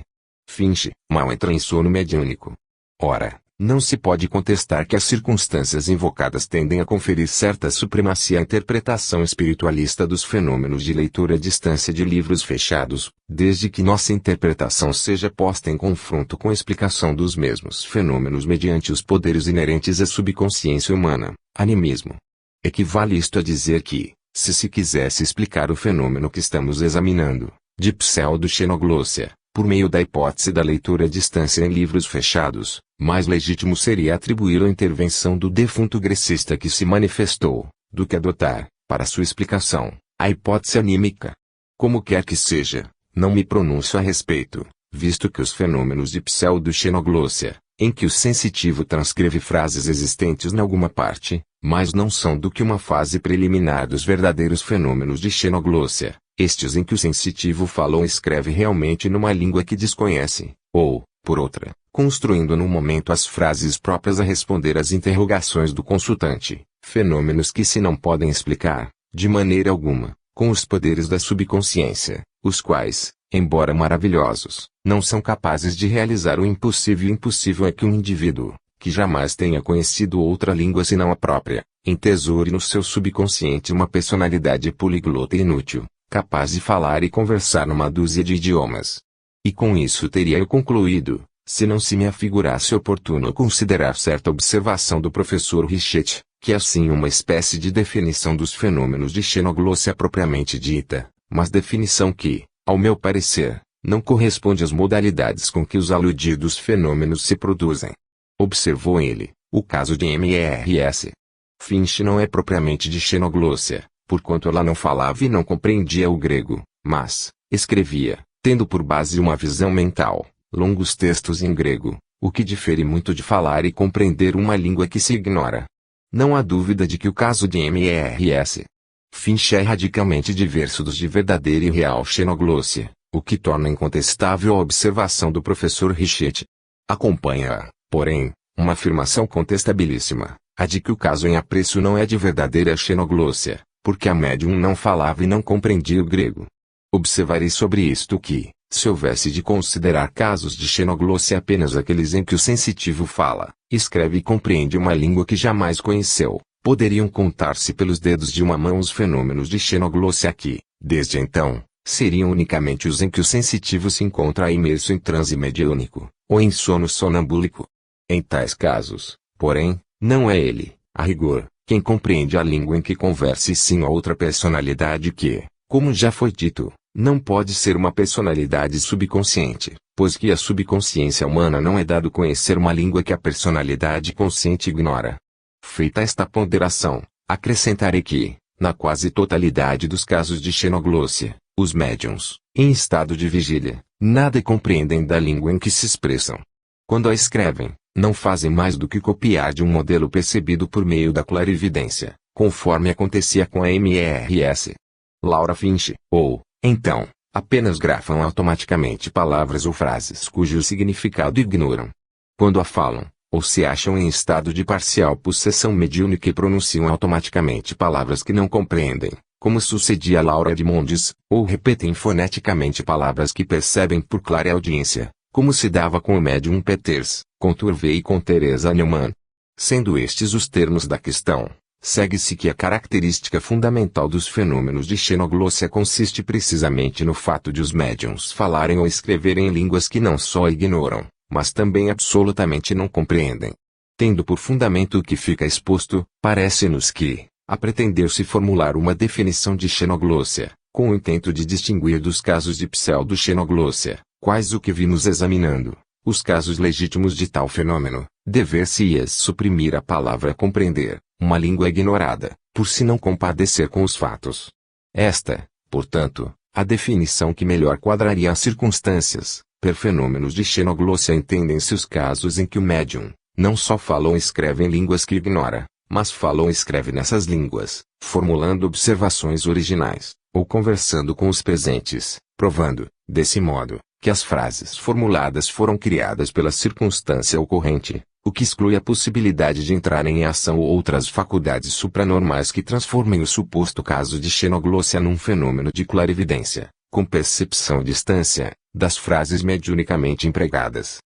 Finch, mal entra em sono mediúnico. Ora, não se pode contestar que as circunstâncias invocadas tendem a conferir certa supremacia à interpretação espiritualista dos fenômenos de leitura à distância de livros fechados, desde que nossa interpretação seja posta em confronto com a explicação dos mesmos fenômenos mediante os poderes inerentes à subconsciência humana, animismo. Equivale isto a dizer que, se quisesse explicar o fenômeno que estamos examinando, de pseudo-xenoglossia, por meio da hipótese da leitura à distância em livros fechados, mais legítimo seria atribuí-lo à intervenção do defunto grecista que se manifestou, do que adotar, para sua explicação, a hipótese anímica. Como quer que seja, não me pronuncio a respeito, visto que os fenômenos de pseudo-xenoglossia, em que o sensitivo transcreve frases existentes em alguma parte, mas não são do que uma fase preliminar dos verdadeiros fenômenos de xenoglossia, estes em que o sensitivo fala ou escreve realmente numa língua que desconhece, ou, por outra, construindo no momento as frases próprias a responder às interrogações do consultante, fenômenos que se não podem explicar, de maneira alguma, com os poderes da subconsciência, os quais, embora maravilhosos, não são capazes de realizar o impossível. Impossível é que um indivíduo, que jamais tenha conhecido outra língua senão a própria, entesoure no seu subconsciente uma personalidade poliglota e inútil, capaz de falar e conversar numa dúzia de idiomas. E com isso teria eu concluído, se não se me afigurasse oportuno considerar certa observação do professor Richetti, que é assim uma espécie de definição dos fenômenos de xenoglossia propriamente dita, mas definição que, ao meu parecer, não corresponde às modalidades com que os aludidos fenômenos se produzem. Observou ele, o caso de Mrs. Finch não é propriamente de xenoglossia, porquanto ela não falava e não compreendia o grego, mas escrevia, tendo por base uma visão mental, longos textos em grego, o que difere muito de falar e compreender uma língua que se ignora. Não há dúvida de que o caso de Mrs. Finch é radicalmente diverso dos de verdadeira e real xenoglossia, o que torna incontestável a observação do professor Richetti. Acompanha, porém, uma afirmação contestabilíssima, a de que o caso em apreço não é de verdadeira xenoglossia, porque a médium não falava e não compreendia o grego. Observarei sobre isto que, se houvesse de considerar casos de xenoglossia apenas aqueles em que o sensitivo fala, escreve e compreende uma língua que jamais conheceu, poderiam contar-se pelos dedos de uma mão os fenômenos de xenoglossia que, desde então, seriam unicamente os em que o sensitivo se encontra imerso em transe mediúnico, ou em sono sonambúlico. Em tais casos, porém, não é ele, a rigor, quem compreende a língua em que conversa e sim a outra personalidade que, como já foi dito, não pode ser uma personalidade subconsciente, pois que a subconsciência humana não é dado conhecer uma língua que a personalidade consciente ignora. Feita esta ponderação, acrescentarei que, na quase totalidade dos casos de xenoglossia, os médiuns, em estado de vigília, nada compreendem da língua em que se expressam. Quando a escrevem, não fazem mais do que copiar de um modelo percebido por meio da clarividência, conforme acontecia com a Mrs. Laura Finch, ou, então, apenas grafam automaticamente palavras ou frases cujo significado ignoram. Quando a falam, ou se acham em estado de parcial possessão mediúnica e pronunciam automaticamente palavras que não compreendem, como sucedia a Laura Edmondes, ou repetem foneticamente palavras que percebem por clareaudiência, como se dava com o médium Peters, com Turvey e com Teresa Neumann. Sendo estes os termos da questão, segue-se que a característica fundamental dos fenômenos de xenoglossia consiste precisamente no fato de os médiums falarem ou escreverem em línguas que não só ignoram, mas também absolutamente não compreendem. Tendo por fundamento o que fica exposto, parece-nos que, a pretender-se formular uma definição de xenoglossia, com o intento de distinguir dos casos de pseudo-xenoglossia, quais o que vimos examinando, os casos legítimos de tal fenômeno, dever-se-ia suprimir a palavra compreender, uma língua ignorada, por se não compadecer com os fatos. Esta, portanto, a definição que melhor quadraria as circunstâncias. Per fenômenos de xenoglossia entendem-se os casos em que o médium, não só fala ou escreve em línguas que ignora, mas fala ou escreve nessas línguas, formulando observações originais, ou conversando com os presentes, provando, desse modo, que as frases formuladas foram criadas pela circunstância ocorrente, o que exclui a possibilidade de entrarem em ação ou outras faculdades supranormais que transformem o suposto caso de xenoglossia num fenômeno de clarividência, com percepção à distância, das frases mediunicamente empregadas.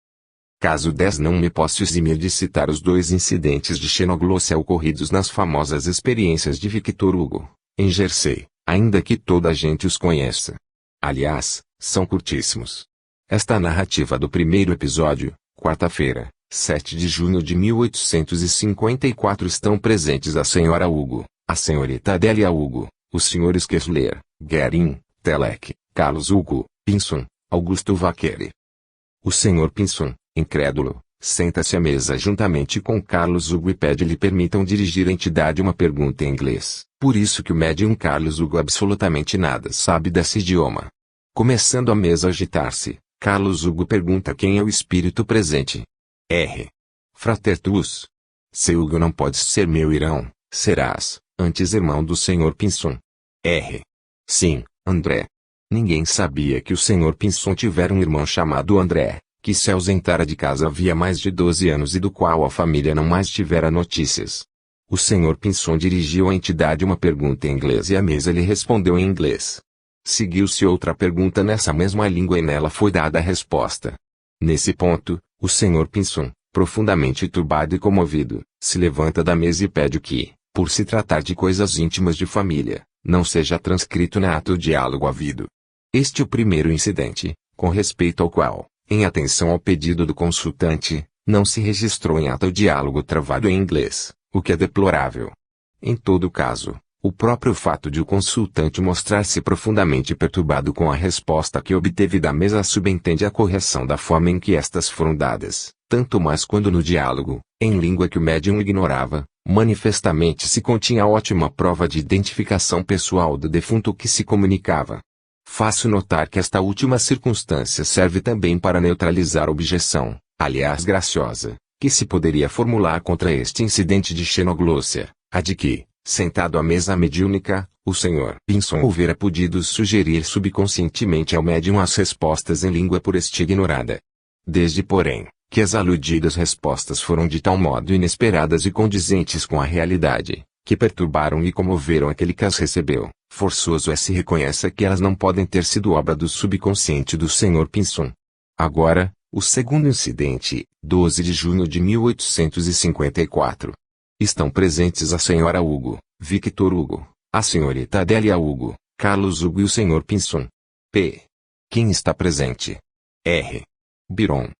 Caso 10. Não me posso eximir de citar os 2 incidentes de xenoglossia ocorridos nas famosas experiências de Victor Hugo, em Jersey, ainda que toda a gente os conheça. Aliás, são curtíssimos. Esta narrativa do primeiro episódio, quarta-feira, 7 de junho de 1854 estão presentes a senhora Hugo, a senhorita Adélia Hugo, os senhores Kessler, Guerin, Telek, Carlos Hugo, Pinson, Augusto Vaqueri. O senhor Pinson, incrédulo, senta-se à mesa juntamente com Carlos Hugo e pede-lhe permitam dirigir à entidade uma pergunta em inglês. Por isso que o médium Carlos Hugo absolutamente nada sabe desse idioma. Começando a mesa a agitar-se, Carlos Hugo pergunta quem é o espírito presente. R. Frater tuus. Se Hugo não podes ser meu irmão, serás, antes irmão do senhor Pinson. R. Sim, André. Ninguém sabia que o senhor Pinson tivera um irmão chamado André, que se ausentara de casa havia mais de 12 anos e do qual a família não mais tivera notícias. O senhor Pinson dirigiu à entidade uma pergunta em inglês e a mesa lhe respondeu em inglês. Seguiu-se outra pergunta nessa mesma língua e nela foi dada a resposta. Nesse ponto, o senhor Pinson, profundamente turbado e comovido, se levanta da mesa e pede que, por se tratar de coisas íntimas de família, não seja transcrito na ata o diálogo havido. Este é o primeiro incidente, com respeito ao qual, em atenção ao pedido do consultante, não se registrou em ata o diálogo travado em inglês, o que é deplorável. Em todo caso, o próprio fato de o consultante mostrar-se profundamente perturbado com a resposta que obteve da mesa subentende a correção da forma em que estas foram dadas, tanto mais quando no diálogo, em língua que o médium ignorava, manifestamente se continha ótima prova de identificação pessoal do defunto que se comunicava. Faço notar que esta última circunstância serve também para neutralizar a objeção, aliás graciosa, que se poderia formular contra este incidente de xenoglossia, a de que, sentado à mesa mediúnica, o senhor Pinson houvera podido sugerir subconscientemente ao médium as respostas em língua por este ignorada. Desde porém, que as aludidas respostas foram de tal modo inesperadas e condizentes com a realidade, que perturbaram e comoveram aquele que as recebeu, forçoso é se reconheça que elas não podem ter sido obra do subconsciente do senhor Pinson. Agora, o segundo incidente, 12 de junho de 1854. Estão presentes a senhora Hugo, Victor Hugo, a senhorita Adélia Hugo, Carlos Hugo e o senhor Pinson. P. Quem está presente? R. Byron.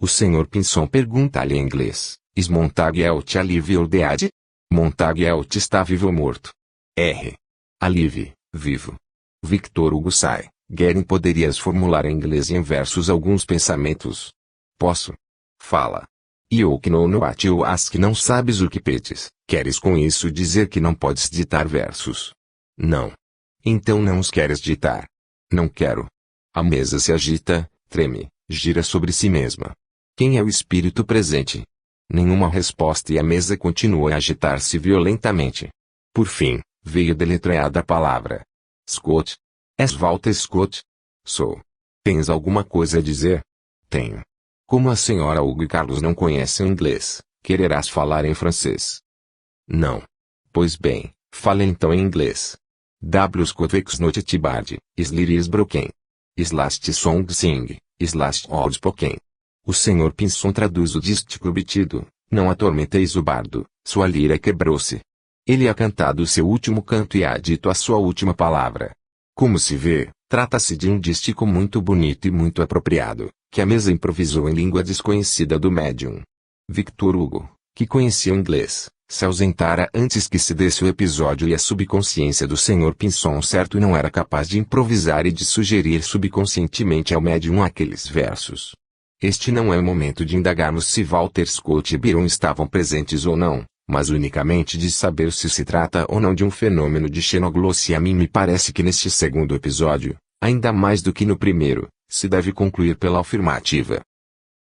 O senhor Pinson pergunta-lhe em inglês, Is Montague alive or dead? Montague está vivo ou morto? R. Alive, vivo. Victor Hugo sai. Guerin poderias formular em inglês e em versos alguns pensamentos? Posso. Fala. You know what you ask, não sabes o que pedes. Queres com isso dizer que não podes ditar versos? Não. Então não os queres ditar? Não quero. A mesa se agita, treme, gira sobre si mesma. Quem é o espírito presente? Nenhuma resposta e a mesa continua a agitar-se violentamente. Por fim, veio deletreada a palavra. Scott. És Walter Scott? Sou. Tens alguma coisa a dizer? Tenho. Como a senhora Hugo e Carlos não conhecem inglês, quererás falar em francês? Não. Pois bem, fale então em inglês. W's Covex Notitibard, Sliris Broken. Slast Song Sing, Slast Old Spoken. O senhor Pinson traduz o dístico obtido, não atormenteis o bardo, sua lira quebrou-se. Ele ha cantado seu último canto e há dito a sua última palavra. Como se vê, trata-se de um dístico muito bonito e muito apropriado, que a mesa improvisou em língua desconhecida do médium. Victor Hugo, que conhecia o inglês, se ausentara antes que se desse o episódio e a subconsciência do Sr. Pinson certo não era capaz de improvisar e de sugerir subconscientemente ao médium aqueles versos. Este não é o momento de indagarmos se Walter Scott e Byron estavam presentes ou não, mas unicamente de saber se se trata ou não de um fenômeno de xenoglossia. A mim me parece que neste segundo episódio, ainda mais do que no primeiro, se deve concluir pela afirmativa.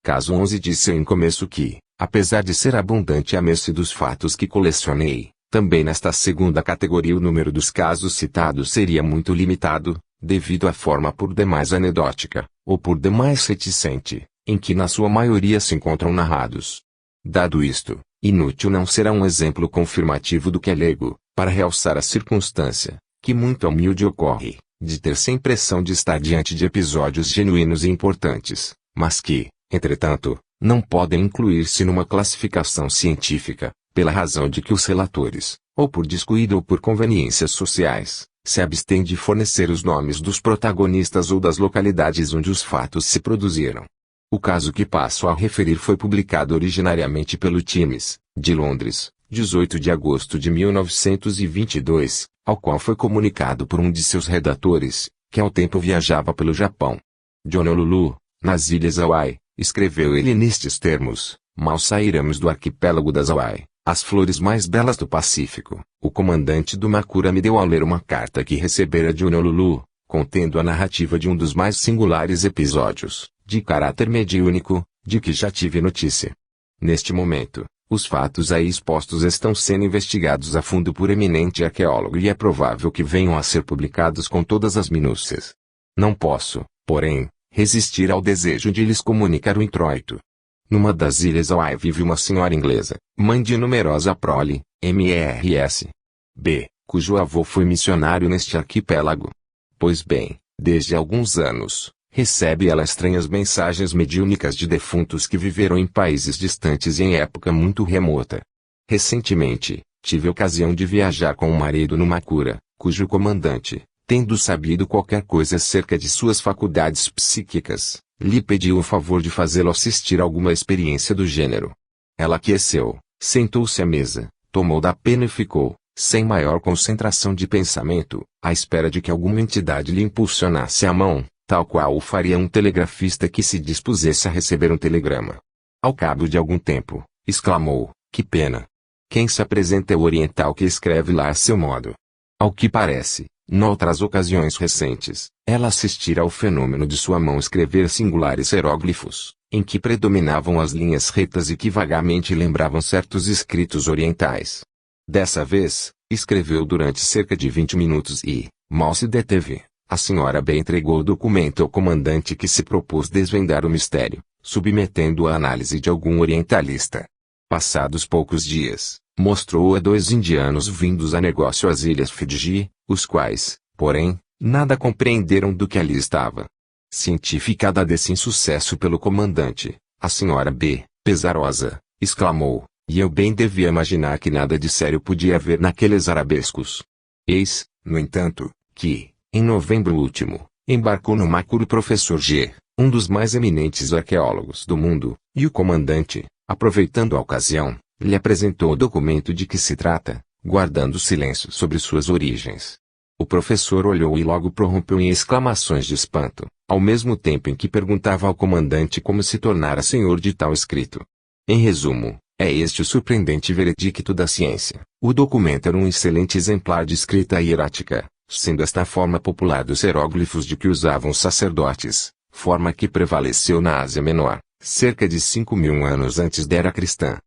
Caso 11 disse em começo que, apesar de ser abundante a mercê dos fatos que colecionei, também nesta segunda categoria o número dos casos citados seria muito limitado, devido à forma por demais anedótica, ou por demais reticente, em que na sua maioria se encontram narrados. Dado isto, inútil não será um exemplo confirmativo do que alego, para realçar a circunstância, que muito humilde ocorre, de ter-se a impressão de estar diante de episódios genuínos e importantes, mas que, entretanto, não podem incluir-se numa classificação científica, pela razão de que os relatores, ou por descuido ou por conveniências sociais, se abstêm de fornecer os nomes dos protagonistas ou das localidades onde os fatos se produziram. O caso que passo a referir foi publicado originariamente pelo Times, de Londres, 18 de agosto de 1922, ao qual foi comunicado por um de seus redatores, que ao tempo viajava pelo Japão. De Honolulu, nas Ilhas Hawaii, escreveu ele nestes termos: mal sairemos do arquipélago das Hawaii, as flores mais belas do Pacífico. O comandante do Makura me deu a ler uma carta que recebera de Honolulu, contendo a narrativa de um dos mais singulares episódios, de caráter mediúnico, de que já tive notícia. Neste momento, os fatos aí expostos estão sendo investigados a fundo por eminente arqueólogo e é provável que venham a ser publicados com todas as minúcias. Não posso, porém, resistir ao desejo de lhes comunicar o introito. Numa das ilhas Hawaii vive uma senhora inglesa, mãe de numerosa prole, Mrs. B., cujo avô foi missionário neste arquipélago. Pois bem, desde alguns anos, recebe ela estranhas mensagens mediúnicas de defuntos que viveram em países distantes e em época muito remota. Recentemente, tive ocasião de viajar com o marido no Makura, cujo comandante, tendo sabido qualquer coisa acerca de suas faculdades psíquicas, lhe pediu o favor de fazê-lo assistir a alguma experiência do gênero. Ela aqueceu, sentou-se à mesa, tomou da pena e ficou, sem maior concentração de pensamento, à espera de que alguma entidade lhe impulsionasse a mão, tal qual o faria um telegrafista que se dispusesse a receber um telegrama. Ao cabo de algum tempo, exclamou: que pena! Quem se apresenta é o oriental que escreve lá a seu modo. Ao que parece, noutras ocasiões recentes, ela assistira ao fenômeno de sua mão escrever singulares hieróglifos, em que predominavam as linhas retas e que vagamente lembravam certos escritos orientais. Dessa vez, escreveu durante cerca de 20 minutos e, mal se deteve, a senhora B entregou o documento ao comandante que se propôs desvendar o mistério, submetendo-o à análise de algum orientalista. Passados poucos dias, mostrou-o a 2 indianos vindos a negócio às ilhas Fiji, os quais, porém, nada compreenderam do que ali estava. Cientificada desse insucesso pelo comandante, a senhora B, pesarosa, exclamou: e eu bem devia imaginar que nada de sério podia haver naqueles arabescos. Eis, no entanto, que, em novembro último, embarcou no Makura o professor G., um dos mais eminentes arqueólogos do mundo, e o comandante, aproveitando a ocasião, lhe apresentou o documento de que se trata, guardando silêncio sobre suas origens. O professor olhou e logo prorrompeu em exclamações de espanto, ao mesmo tempo em que perguntava ao comandante como se tornara senhor de tal escrito. Em resumo, é este o surpreendente veredicto da ciência. O documento era um excelente exemplar de escrita hierática, sendo esta a forma popular dos hieróglifos de que usavam os sacerdotes, forma que prevaleceu na Ásia Menor, cerca de 5.000 anos antes da era cristã.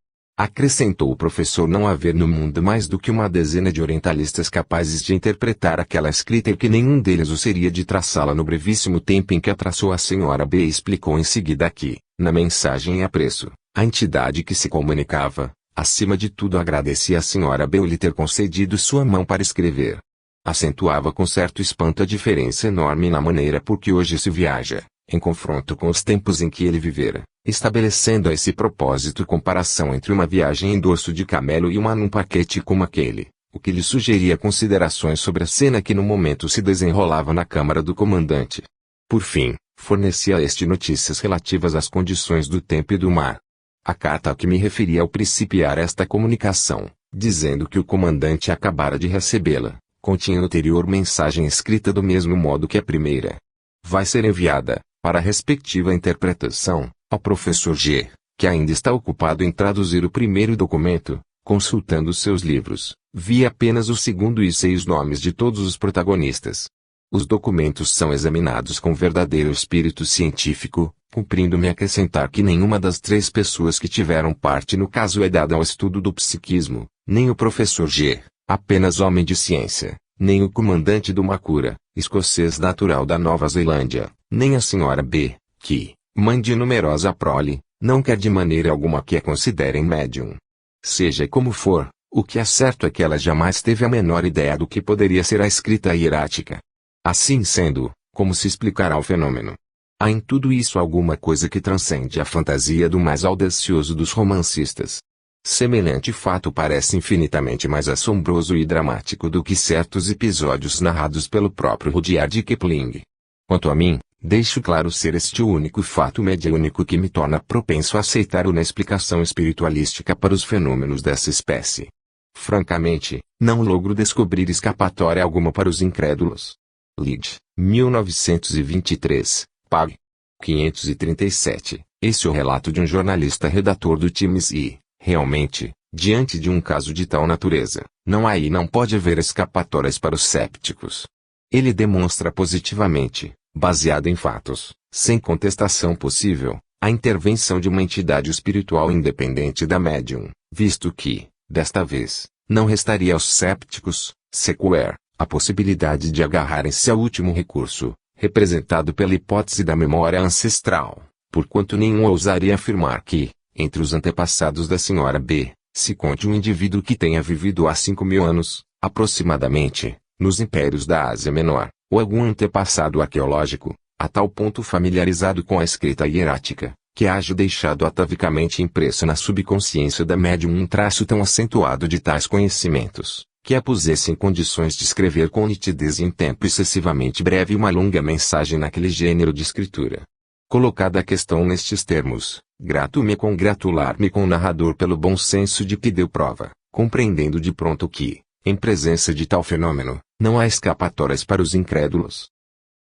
Acrescentou o professor não haver no mundo mais do que uma dezena de orientalistas capazes de interpretar aquela escrita e que nenhum deles o seria de traçá-la no brevíssimo tempo em que a traçou a senhora B. Explicou em seguida que, na mensagem em apreço, a entidade que se comunicava, acima de tudo agradecia à senhora B. lhe ter concedido sua mão para escrever. Acentuava com certo espanto a diferença enorme na maneira por que hoje se viaja, em confronto com os tempos em que ele vivera, estabelecendo a esse propósito comparação entre uma viagem em dorso de camelo e uma num paquete como aquele, o que lhe sugeria considerações sobre a cena que no momento se desenrolava na câmara do comandante. Por fim, fornecia a este notícias relativas às condições do tempo e do mar. A carta a que me referi ao principiar esta comunicação, dizendo que o comandante acabara de recebê-la, continha anterior mensagem escrita do mesmo modo que a primeira. Vai ser enviada, para a respectiva interpretação, ao professor G., que ainda está ocupado em traduzir o primeiro documento, consultando seus livros. Vi apenas o segundo e sei os nomes de todos os protagonistas. Os documentos são examinados com verdadeiro espírito científico, cumprindo-me acrescentar que nenhuma das três pessoas que tiveram parte no caso é dada ao estudo do psiquismo, nem o professor G., apenas homem de ciência, nem o comandante do Macura, escocês natural da Nova Zelândia, nem a senhora B., que, mãe de numerosa prole, não quer de maneira alguma que a considerem médium. Seja como for, o que é certo é que ela jamais teve a menor ideia do que poderia ser a escrita hierática. Assim sendo, como se explicará o fenômeno? Há em tudo isso alguma coisa que transcende a fantasia do mais audacioso dos romancistas. Semelhante fato parece infinitamente mais assombroso e dramático do que certos episódios narrados pelo próprio Rudyard Kipling. Quanto a mim, deixo claro ser este o único fato mediúnico que me torna propenso a aceitar uma explicação espiritualística para os fenômenos dessa espécie. Francamente, não logro descobrir escapatória alguma para os incrédulos. Leeds, 1923, pág. 537. Esse é o relato de um jornalista redator do Times e, realmente, diante de um caso de tal natureza, não há e não pode haver escapatórias para os sépticos. Ele demonstra positivamente, baseado em fatos, sem contestação possível, a intervenção de uma entidade espiritual independente da médium, visto que, desta vez, não restaria aos sépticos, sequer, a possibilidade de agarrarem-se ao último recurso, representado pela hipótese da memória ancestral, porquanto nenhum ousaria afirmar que, entre os antepassados da senhora B., se conte um indivíduo que tenha vivido há 5.000 anos, aproximadamente, nos impérios da Ásia Menor, ou algum antepassado arqueológico, a tal ponto familiarizado com a escrita hierática, que haja deixado atavicamente impresso na subconsciência da médium um traço tão acentuado de tais conhecimentos, que a pusesse em condições de escrever com nitidez em tempo excessivamente breve uma longa mensagem naquele gênero de escritura. Colocada a questão nestes termos, grato-me congratular-me com o narrador pelo bom senso de que deu prova, compreendendo de pronto que, em presença de tal fenômeno, não há escapatórias para os incrédulos.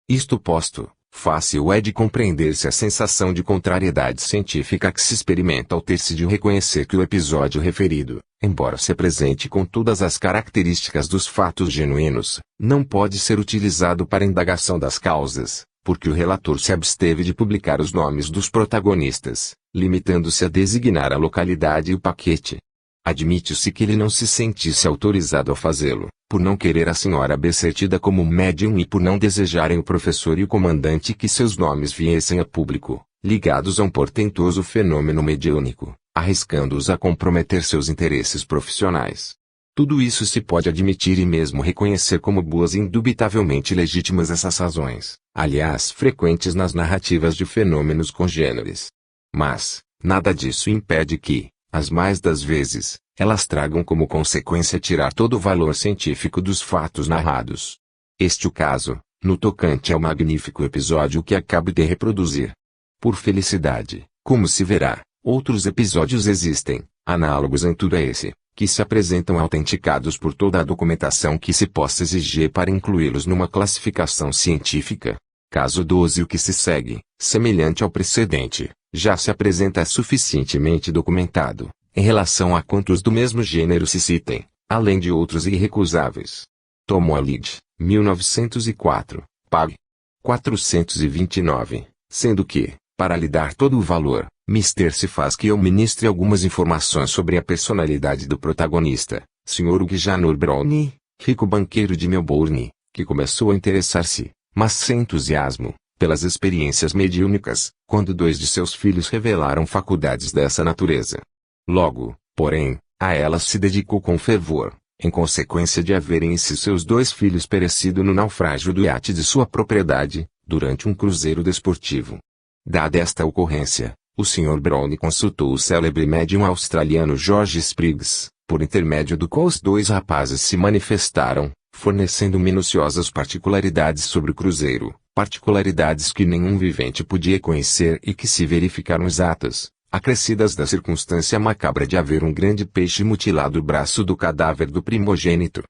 Isto posto, fácil é de compreender-se a sensação de contrariedade científica que se experimenta ao ter-se de reconhecer que o episódio referido, embora se apresente com todas as características dos fatos genuínos, não pode ser utilizado para indagação das causas, porque o relator se absteve de publicar os nomes dos protagonistas, limitando-se a designar a localidade e o paquete. Admite-se que ele não se sentisse autorizado a fazê-lo, por não querer a senhora B ser tida como médium e por não desejarem o professor e o comandante que seus nomes viessem a público, ligados a um portentoso fenômeno mediúnico, arriscando-os a comprometer seus interesses profissionais. Tudo isso se pode admitir e mesmo reconhecer como boas e indubitavelmente legítimas essas razões, aliás frequentes nas narrativas de fenômenos congêneres. Mas, nada disso impede que, as mais das vezes, elas tragam como consequência tirar todo o valor científico dos fatos narrados. Este o caso, no tocante ao magnífico episódio que acabo de reproduzir. Por felicidade, como se verá, outros episódios existem, análogos em tudo a esse, que se apresentam autenticados por toda a documentação que se possa exigir para incluí-los numa classificação científica. Caso 12 o que se segue, semelhante ao precedente, já se apresenta suficientemente documentado, em relação a quantos do mesmo gênero se citem, além de outros irrecusáveis. Tomo a Lid, 1904, pág. 429, sendo que, Para lhe dar todo o valor, Mister se faz que eu ministre algumas informações sobre a personalidade do protagonista, Sr. Gijanor Browne, rico banqueiro de Melbourne, que começou a interessar-se, mas sem entusiasmo, pelas experiências mediúnicas, quando 2 de seus filhos revelaram faculdades dessa natureza. Logo, porém, a elas se dedicou com fervor, em consequência de haverem esses seus 2 filhos perecido no naufrágio do iate de sua propriedade, durante um cruzeiro desportivo. Dada esta ocorrência, o Sr. Browne consultou o célebre médium australiano George Spriggs, por intermédio do qual os 2 rapazes se manifestaram, fornecendo minuciosas particularidades sobre o cruzeiro, particularidades que nenhum vivente podia conhecer e que se verificaram exatas, acrescidas da circunstância macabra de haver um grande peixe mutilado o braço do cadáver do primogênito.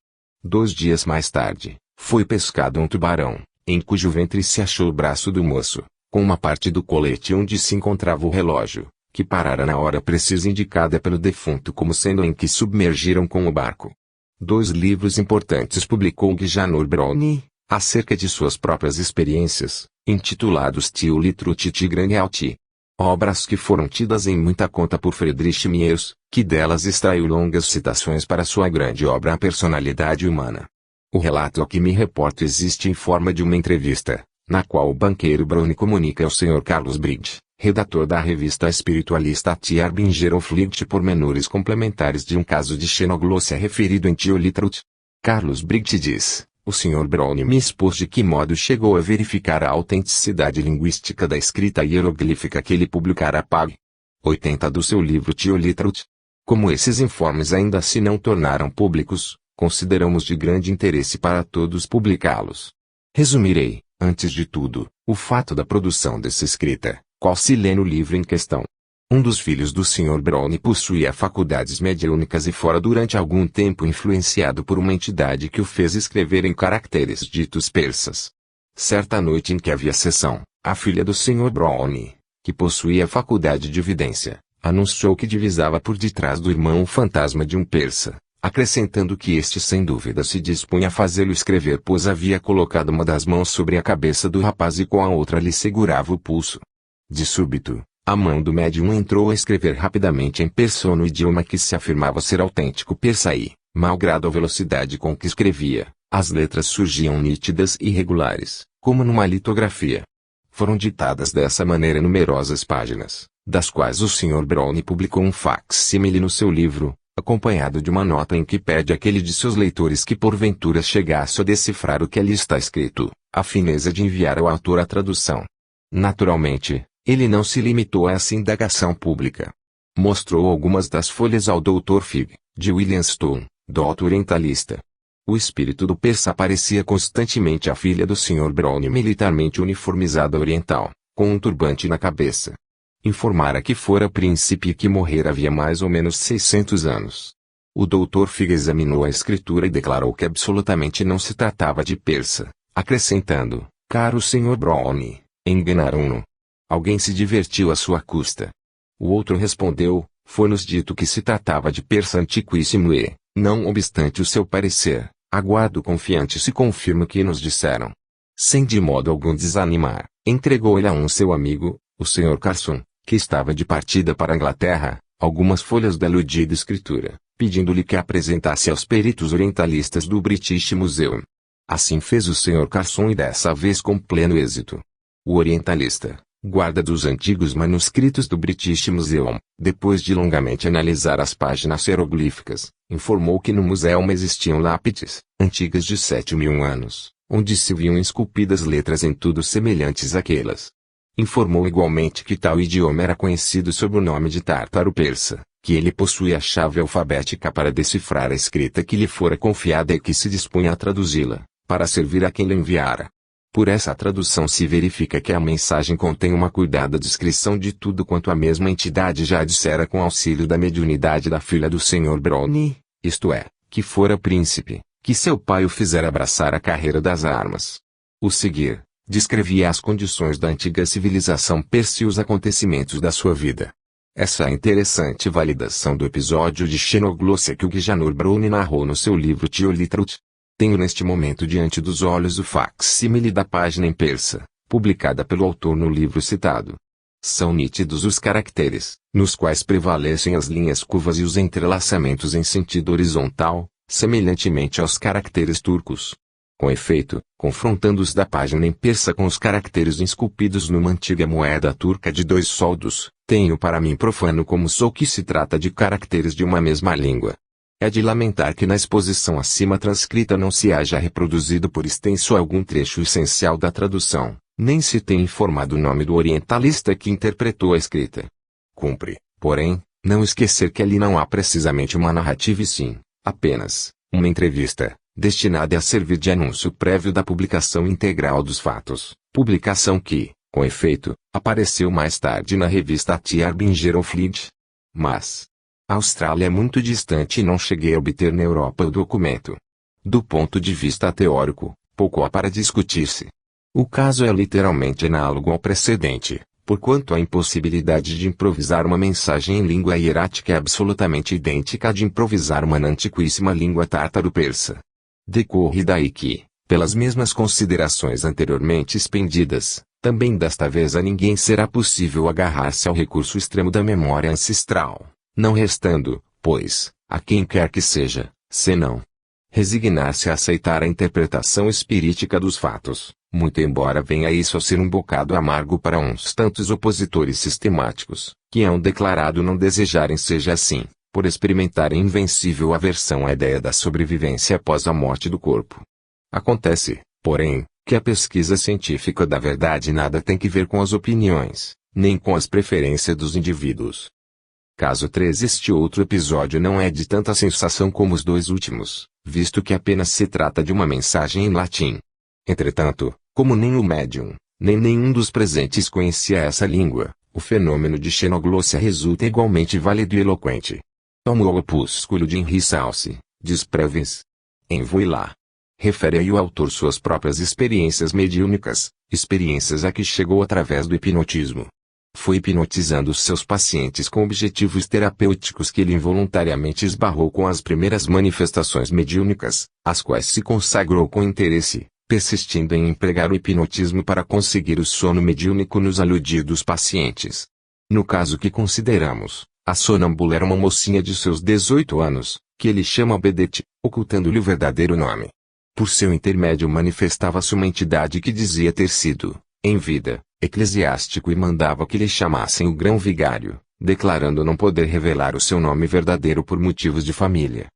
2 dias mais tarde, foi pescado um tubarão, em cujo ventre se achou o braço do moço, com uma parte do colete onde se encontrava o relógio, que parara na hora precisa indicada pelo defunto como sendo em que submergiram com o barco. 2 livros importantes publicou Gijanor Browne, acerca de suas próprias experiências, intitulados Tio Litrut e Tigranhalti. Obras que foram tidas em muita conta por Friedrich Miers, que delas extraiu longas citações para sua grande obra A Personalidade Humana. O relato a que me reporto existe em forma de uma entrevista, na qual o banqueiro Browne comunica ao Sr. Carlos Briggs, redator da revista espiritualista Tia Arbinger Flight pormenores complementares de um caso de xenoglossia referido em Tio Litrut. Carlos Briggs diz: o Sr. Browne me expôs de que modo chegou a verificar a autenticidade linguística da escrita hieroglífica que ele publicara pág. 80 do seu livro Tio Litrut. Como esses informes ainda se não tornaram públicos, consideramos de grande interesse para todos publicá-los. Resumirei, antes de tudo, o fato da produção dessa escrita, qual se lê no livro em questão. Um dos filhos do Sr. Browne possuía faculdades mediúnicas e fora durante algum tempo influenciado por uma entidade que o fez escrever em caracteres ditos persas. Certa noite em que havia sessão, a filha do Sr. Browne, que possuía a faculdade de vidência, anunciou que divisava por detrás do irmão o fantasma de um persa, acrescentando que este sem dúvida se dispunha a fazê-lo escrever pois havia colocado uma das mãos sobre a cabeça do rapaz e com a outra lhe segurava o pulso. De súbito, a mão do médium entrou a escrever rapidamente em persa no idioma que se afirmava ser autêntico persa e, malgrado a velocidade com que escrevia, as letras surgiam nítidas e regulares, como numa litografia. Foram ditadas dessa maneira numerosas páginas, das quais o Sr. Browne publicou um facsímile no seu livro, acompanhado de uma nota em que pede àquele de seus leitores que porventura chegasse a decifrar o que ali está escrito, a fineza de enviar ao autor a tradução. Naturalmente, ele não se limitou a essa indagação pública. Mostrou algumas das folhas ao Dr. Fig, de William Stone, doutor orientalista. O espírito do persa aparecia constantemente à filha do Sr. Browne militarmente uniformizada oriental, com um turbante na cabeça. Informara que fora príncipe e que morrera havia mais ou menos 600 anos. O Dr. Fig examinou a escritura e declarou que absolutamente não se tratava de persa, acrescentando: caro Sr. Browne, enganaram-no. Alguém se divertiu à sua custa. O outro respondeu: foi-nos dito que se tratava de persa antiquíssimo e, não obstante o seu parecer, aguardo confiante se confirma o que nos disseram. Sem de modo algum desanimar, entregou-lhe a um seu amigo, o Sr. Carson, que estava de partida para a Inglaterra, algumas folhas da aludida escritura, pedindo-lhe que apresentasse aos peritos orientalistas do British Museum. Assim fez o Sr. Carson e dessa vez com pleno êxito. O orientalista, guarda dos antigos manuscritos do British Museum, depois de longamente analisar as páginas hieroglíficas, informou que no museu existiam lápides, antigas de 7.000 anos, onde se viam esculpidas letras em tudo semelhantes àquelas. Informou igualmente que tal idioma era conhecido sob o nome de tártaro-persa, que ele possuía a chave alfabética para decifrar a escrita que lhe fora confiada e que se dispunha a traduzi-la, para servir a quem lhe enviara. Por essa tradução se verifica que a mensagem contém uma cuidada descrição de tudo quanto a mesma entidade já dissera com auxílio da mediunidade da filha do Sr. Browne, isto é, que fora príncipe, que seu pai o fizera abraçar a carreira das armas. O seguir, descrevia as condições da antiga civilização persa e os acontecimentos da sua vida. Essa é a interessante validação do episódio de xenoglossia que o Gijanor Browne narrou no seu livro Tio Litrut. Tenho neste momento diante dos olhos o facsímile da página em persa, publicada pelo autor no livro citado. São nítidos os caracteres, nos quais prevalecem as linhas curvas e os entrelaçamentos em sentido horizontal, semelhantemente aos caracteres turcos. Com efeito, confrontando-os da página em persa com os caracteres esculpidos numa antiga moeda turca de 2 soldos, tenho para mim profano como sou que se trata de caracteres de uma mesma língua. É de lamentar que na exposição acima transcrita não se haja reproduzido por extenso algum trecho essencial da tradução, nem se tenha informado o nome do orientalista que interpretou a escrita. Cumpre, porém, não esquecer que ali não há precisamente uma narrativa e sim, apenas, uma entrevista, destinada a servir de anúncio prévio da publicação integral dos fatos, publicação que, com efeito, apareceu mais tarde na revista Tiarbinger Fleet. Mas a Austrália é muito distante e não cheguei a obter na Europa o documento. Do ponto de vista teórico, pouco há para discutir-se. O caso é literalmente análogo ao precedente, porquanto a impossibilidade de improvisar uma mensagem em língua hierática é absolutamente idêntica à de improvisar uma na antiquíssima língua tártaro-persa. Decorre daí que, pelas mesmas considerações anteriormente expendidas, também desta vez a ninguém será possível agarrar-se ao recurso extremo da memória ancestral, não restando, pois, a quem quer que seja, senão resignar-se a aceitar a interpretação espirítica dos fatos, muito embora venha isso a ser um bocado amargo para uns tantos opositores sistemáticos, que hão declarado não desejarem seja assim, por experimentarem invencível aversão à ideia da sobrevivência após a morte do corpo. Acontece, porém, que a pesquisa científica da verdade nada tem que ver com as opiniões, nem com as preferências dos indivíduos. Caso 3 Este outro episódio não é de tanta sensação como os 2 últimos, visto que apenas se trata de uma mensagem em latim. Entretanto, como nem o médium, nem nenhum dos presentes conhecia essa língua, o fenômeno de xenoglossia resulta igualmente válido e eloquente. Tomo o opúsculo de Henry Salce, diz Previs. Envoe lá. Refere aí o autor suas próprias experiências mediúnicas, experiências a que chegou através do hipnotismo. Foi hipnotizando seus pacientes com objetivos terapêuticos que ele involuntariamente esbarrou com as primeiras manifestações mediúnicas, às quais se consagrou com interesse, persistindo em empregar o hipnotismo para conseguir o sono mediúnico nos aludidos pacientes. No caso que consideramos, a sonâmbula era uma mocinha de seus 18 anos, que ele chama Bedete, ocultando-lhe o verdadeiro nome. Por seu intermédio manifestava-se uma entidade que dizia ter sido, em vida, eclesiástico e mandava que lhe chamassem o grão-vigário, declarando não poder revelar o seu nome verdadeiro por motivos de família.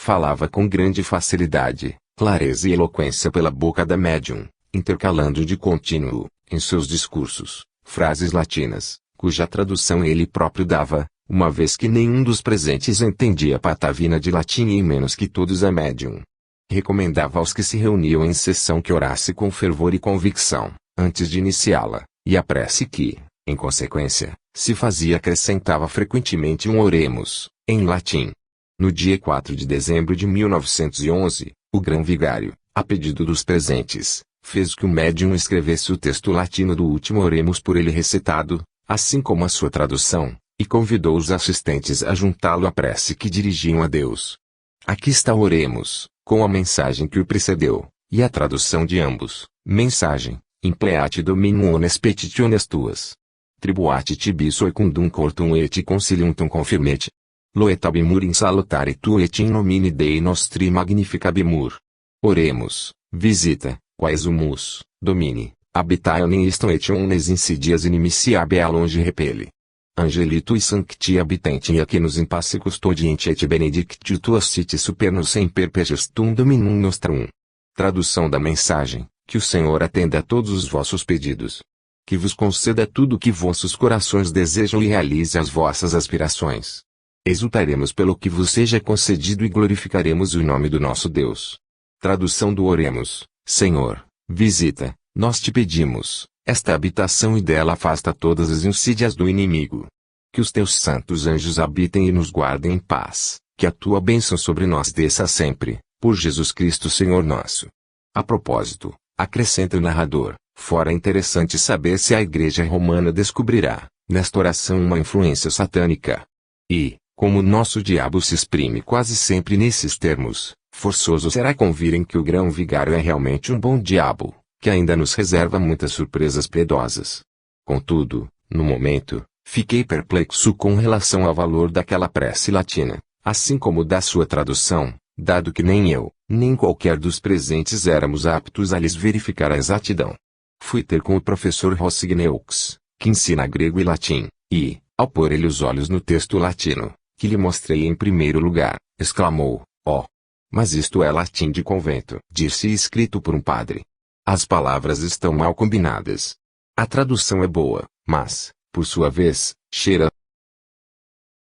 Falava com grande facilidade, clareza e eloquência pela boca da médium, intercalando de contínuo, em seus discursos, frases latinas, cuja tradução ele próprio dava, uma vez que nenhum dos presentes entendia patavina de latim e menos que todos a médium. Recomendava aos que se reuniam em sessão que orasse com fervor e convicção, antes de iniciá-la, e a prece que, em consequência, se fazia acrescentava frequentemente um oremos, em latim. No dia 4 de dezembro de 1911, o grão-vigário, a pedido dos presentes, fez que o médium escrevesse o texto latino do último oremos por ele recitado, assim como a sua tradução, e convidou os assistentes a juntá-lo à prece que dirigiam a Deus. Aqui está o oremos, com a mensagem que o precedeu, e a tradução de ambos. Mensagem: Impleate dominum ones petitiones tuas. Tribuate tibi secundum cortum et concilium confirmete. Loetabimur in salutare tu et in nomine Dei nostri magnificabimur. Oremos, visita, quaes humus, domini, habitae istum et omnes insidias inimicia a longe repele. Angelitui sancti habitantia que nos impasse custodiente et benedictio tuas sit super nos semper pergestum dominum nostrum. Tradução da mensagem: que o Senhor atenda a todos os vossos pedidos. Que vos conceda tudo o que vossos corações desejam e realize as vossas aspirações. Exultaremos pelo que vos seja concedido e glorificaremos o nome do nosso Deus. Tradução do oremos: Senhor, visita, nós te pedimos, esta habitação e dela afasta todas as insídias do inimigo. Que os teus santos anjos habitem e nos guardem em paz, que a tua bênção sobre nós desça sempre, por Jesus Cristo Senhor nosso. A propósito, acrescenta o narrador, fora interessante saber se a Igreja Romana descobrirá, nesta oração uma influência satânica. E, como o nosso diabo se exprime quase sempre nesses termos, forçoso será convirem que o grão-vigário é realmente um bom diabo, que ainda nos reserva muitas surpresas piedosas. Contudo, No momento, fiquei perplexo com relação ao valor daquela prece latina, assim como da sua tradução, dado que nem eu, nem qualquer dos presentes éramos aptos a lhes verificar a exatidão. Fui ter com o professor Rosigneux, que ensina grego e latim, e, ao pôr ele os olhos no texto latino, que lhe mostrei em primeiro lugar, exclamou: "Oh! Mas isto é latim de convento", disse, escrito por um padre. As palavras estão mal combinadas. A tradução é boa, mas, por sua vez, cheira